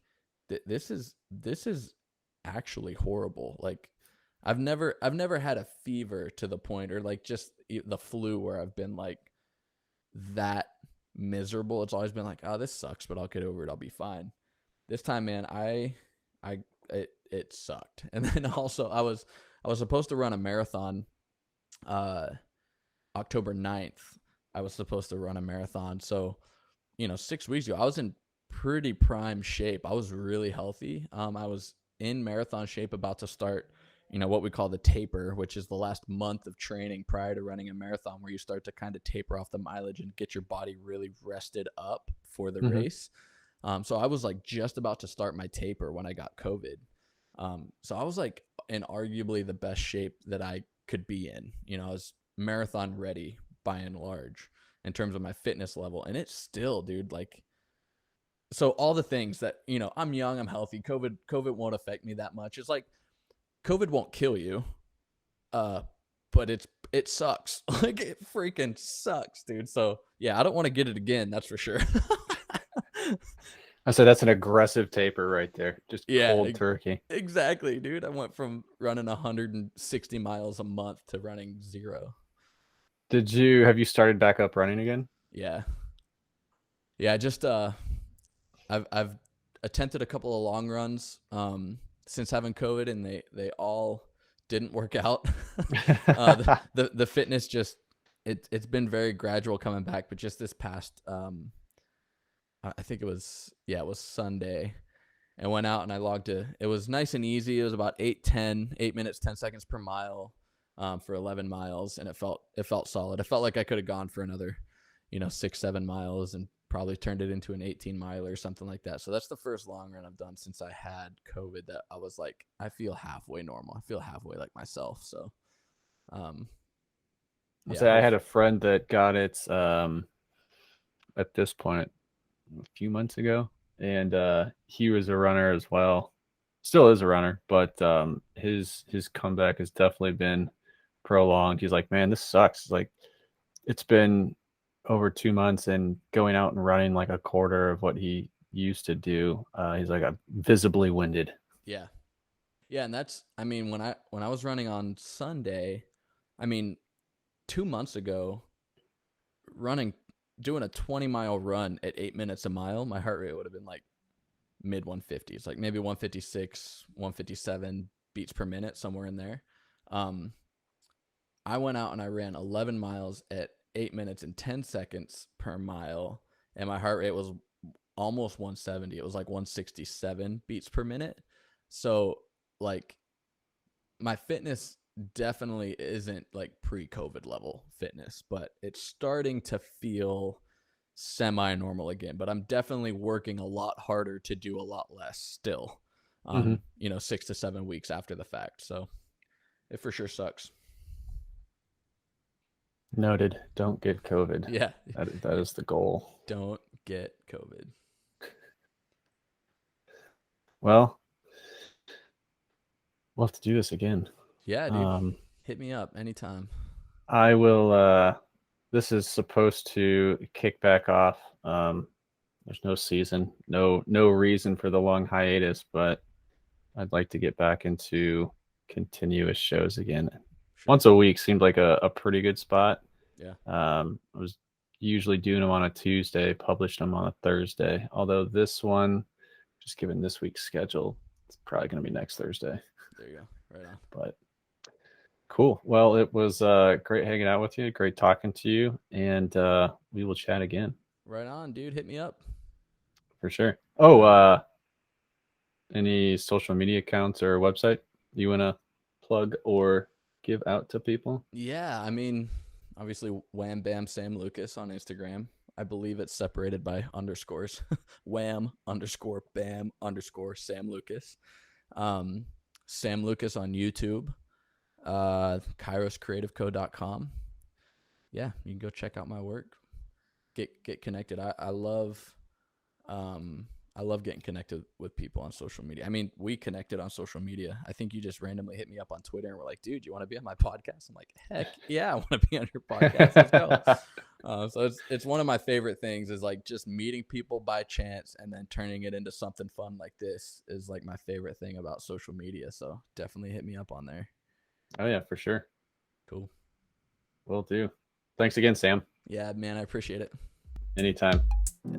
Speaker 3: this is actually horrible. Like I've never had a fever to the point, or like just the flu where I've been like that miserable. It's always been like, oh, this sucks, but I'll get over it. I'll be fine. This time, man, it sucked. And then also I was supposed to run a marathon, October 9th. I was supposed to run a marathon. So, 6 weeks ago, I was in pretty prime shape. I was really healthy. I was in marathon shape, about to start, what we call the taper, which is the last month of training prior to running a marathon, where you start to kind of taper off the mileage and get your body really rested up for the race. So I was like just about to start my taper when I got COVID. So I was like in arguably the best shape that I could be in. I was marathon ready by and large in terms of my fitness level. And it's still, dude, like, so all the things that, I'm young, I'm healthy. COVID won't affect me that much. It's like, COVID won't kill you, but it sucks. Like it freaking sucks, dude. So yeah, I don't want to get it again. That's for sure.
Speaker 1: I said that's an aggressive taper right there. Just cold turkey.
Speaker 3: Exactly, dude. I went from running 160 miles a month to running 0.
Speaker 1: Have you started back up running again?
Speaker 3: Yeah. Yeah. Just, I've attempted a couple of long runs since having COVID, and they all didn't work out. The fitness just it's been very gradual coming back, but just this past I think it was Sunday, and went out and I logged it was nice and easy. It was about 8 minutes 10 seconds per mile for 11 miles, and it felt solid. I felt like I could have gone for another 6-7 miles and probably turned it into an 18 mile or something like that. So that's the first long run I've done since I had COVID that I was like, I feel halfway normal. I feel halfway like myself. So
Speaker 1: I had a friend that got it at this point a few months ago, and he was a runner as well. Still is a runner, but his comeback has definitely been prolonged. He's like, man, this sucks. Like, it's been over 2 months and going out and running like a quarter of what he used to do. He's like, I'm visibly winded.
Speaker 3: Yeah. And that's, I mean, when I was running on Sunday, I mean, 2 months ago, doing a 20-mile run at 8 minutes a mile, my heart rate would have been like mid 150s, like maybe 156, 157 beats per minute, somewhere in there. I went out and I ran 11 miles at 8 minutes and 10 seconds per mile, and my heart rate was almost 170. It was like 167 beats per minute. So like my fitness definitely isn't like pre-COVID level fitness, but it's starting to feel semi-normal again. But I'm definitely working a lot harder to do a lot less still, 6 to 7 weeks after the fact. So it for sure sucks.
Speaker 1: Noted. Don't get COVID.
Speaker 3: Yeah.
Speaker 1: That is the goal.
Speaker 3: Don't get COVID.
Speaker 1: Well, we'll have to do this again.
Speaker 3: Yeah, dude. Hit me up anytime.
Speaker 1: I will. This is supposed to kick back off. There's no season, no reason for the long hiatus, but I'd like to get back into continuous shows again. Sure. Once a week seemed like a pretty good spot.
Speaker 3: Yeah.
Speaker 1: I was usually doing them on a Tuesday, published them on a Thursday. Although this one, just given this week's schedule, it's probably going to be next Thursday.
Speaker 3: There you go. Right on.
Speaker 1: But cool. Well, it was great hanging out with you. Great talking to you. And we will chat again.
Speaker 3: Right on, dude. Hit me up.
Speaker 1: For sure. Oh, any social media accounts or website you want to plug or give out to people?
Speaker 3: Yeah, I mean, obviously Wham Bam Sam Lucas on Instagram. I believe it's separated by underscores. Wham_Bam_Sam Lucas. Sam Lucas on YouTube. KairosCreativeCo.com. Yeah, you can go check out my work. Get connected. I love getting connected with people on social media. I mean, we connected on social media. I think you just randomly hit me up on Twitter and were like, dude, you want to be on my podcast? I'm like, heck yeah, I want to be on your podcast. Let's go. So it's one of my favorite things is like just meeting people by chance and then turning it into something fun like this is like my favorite thing about social media. So definitely hit me up on there.
Speaker 1: Oh yeah, for sure.
Speaker 3: Cool.
Speaker 1: Will do. Thanks again, Sam.
Speaker 3: Yeah, man, I appreciate it.
Speaker 1: Anytime.
Speaker 3: Yeah.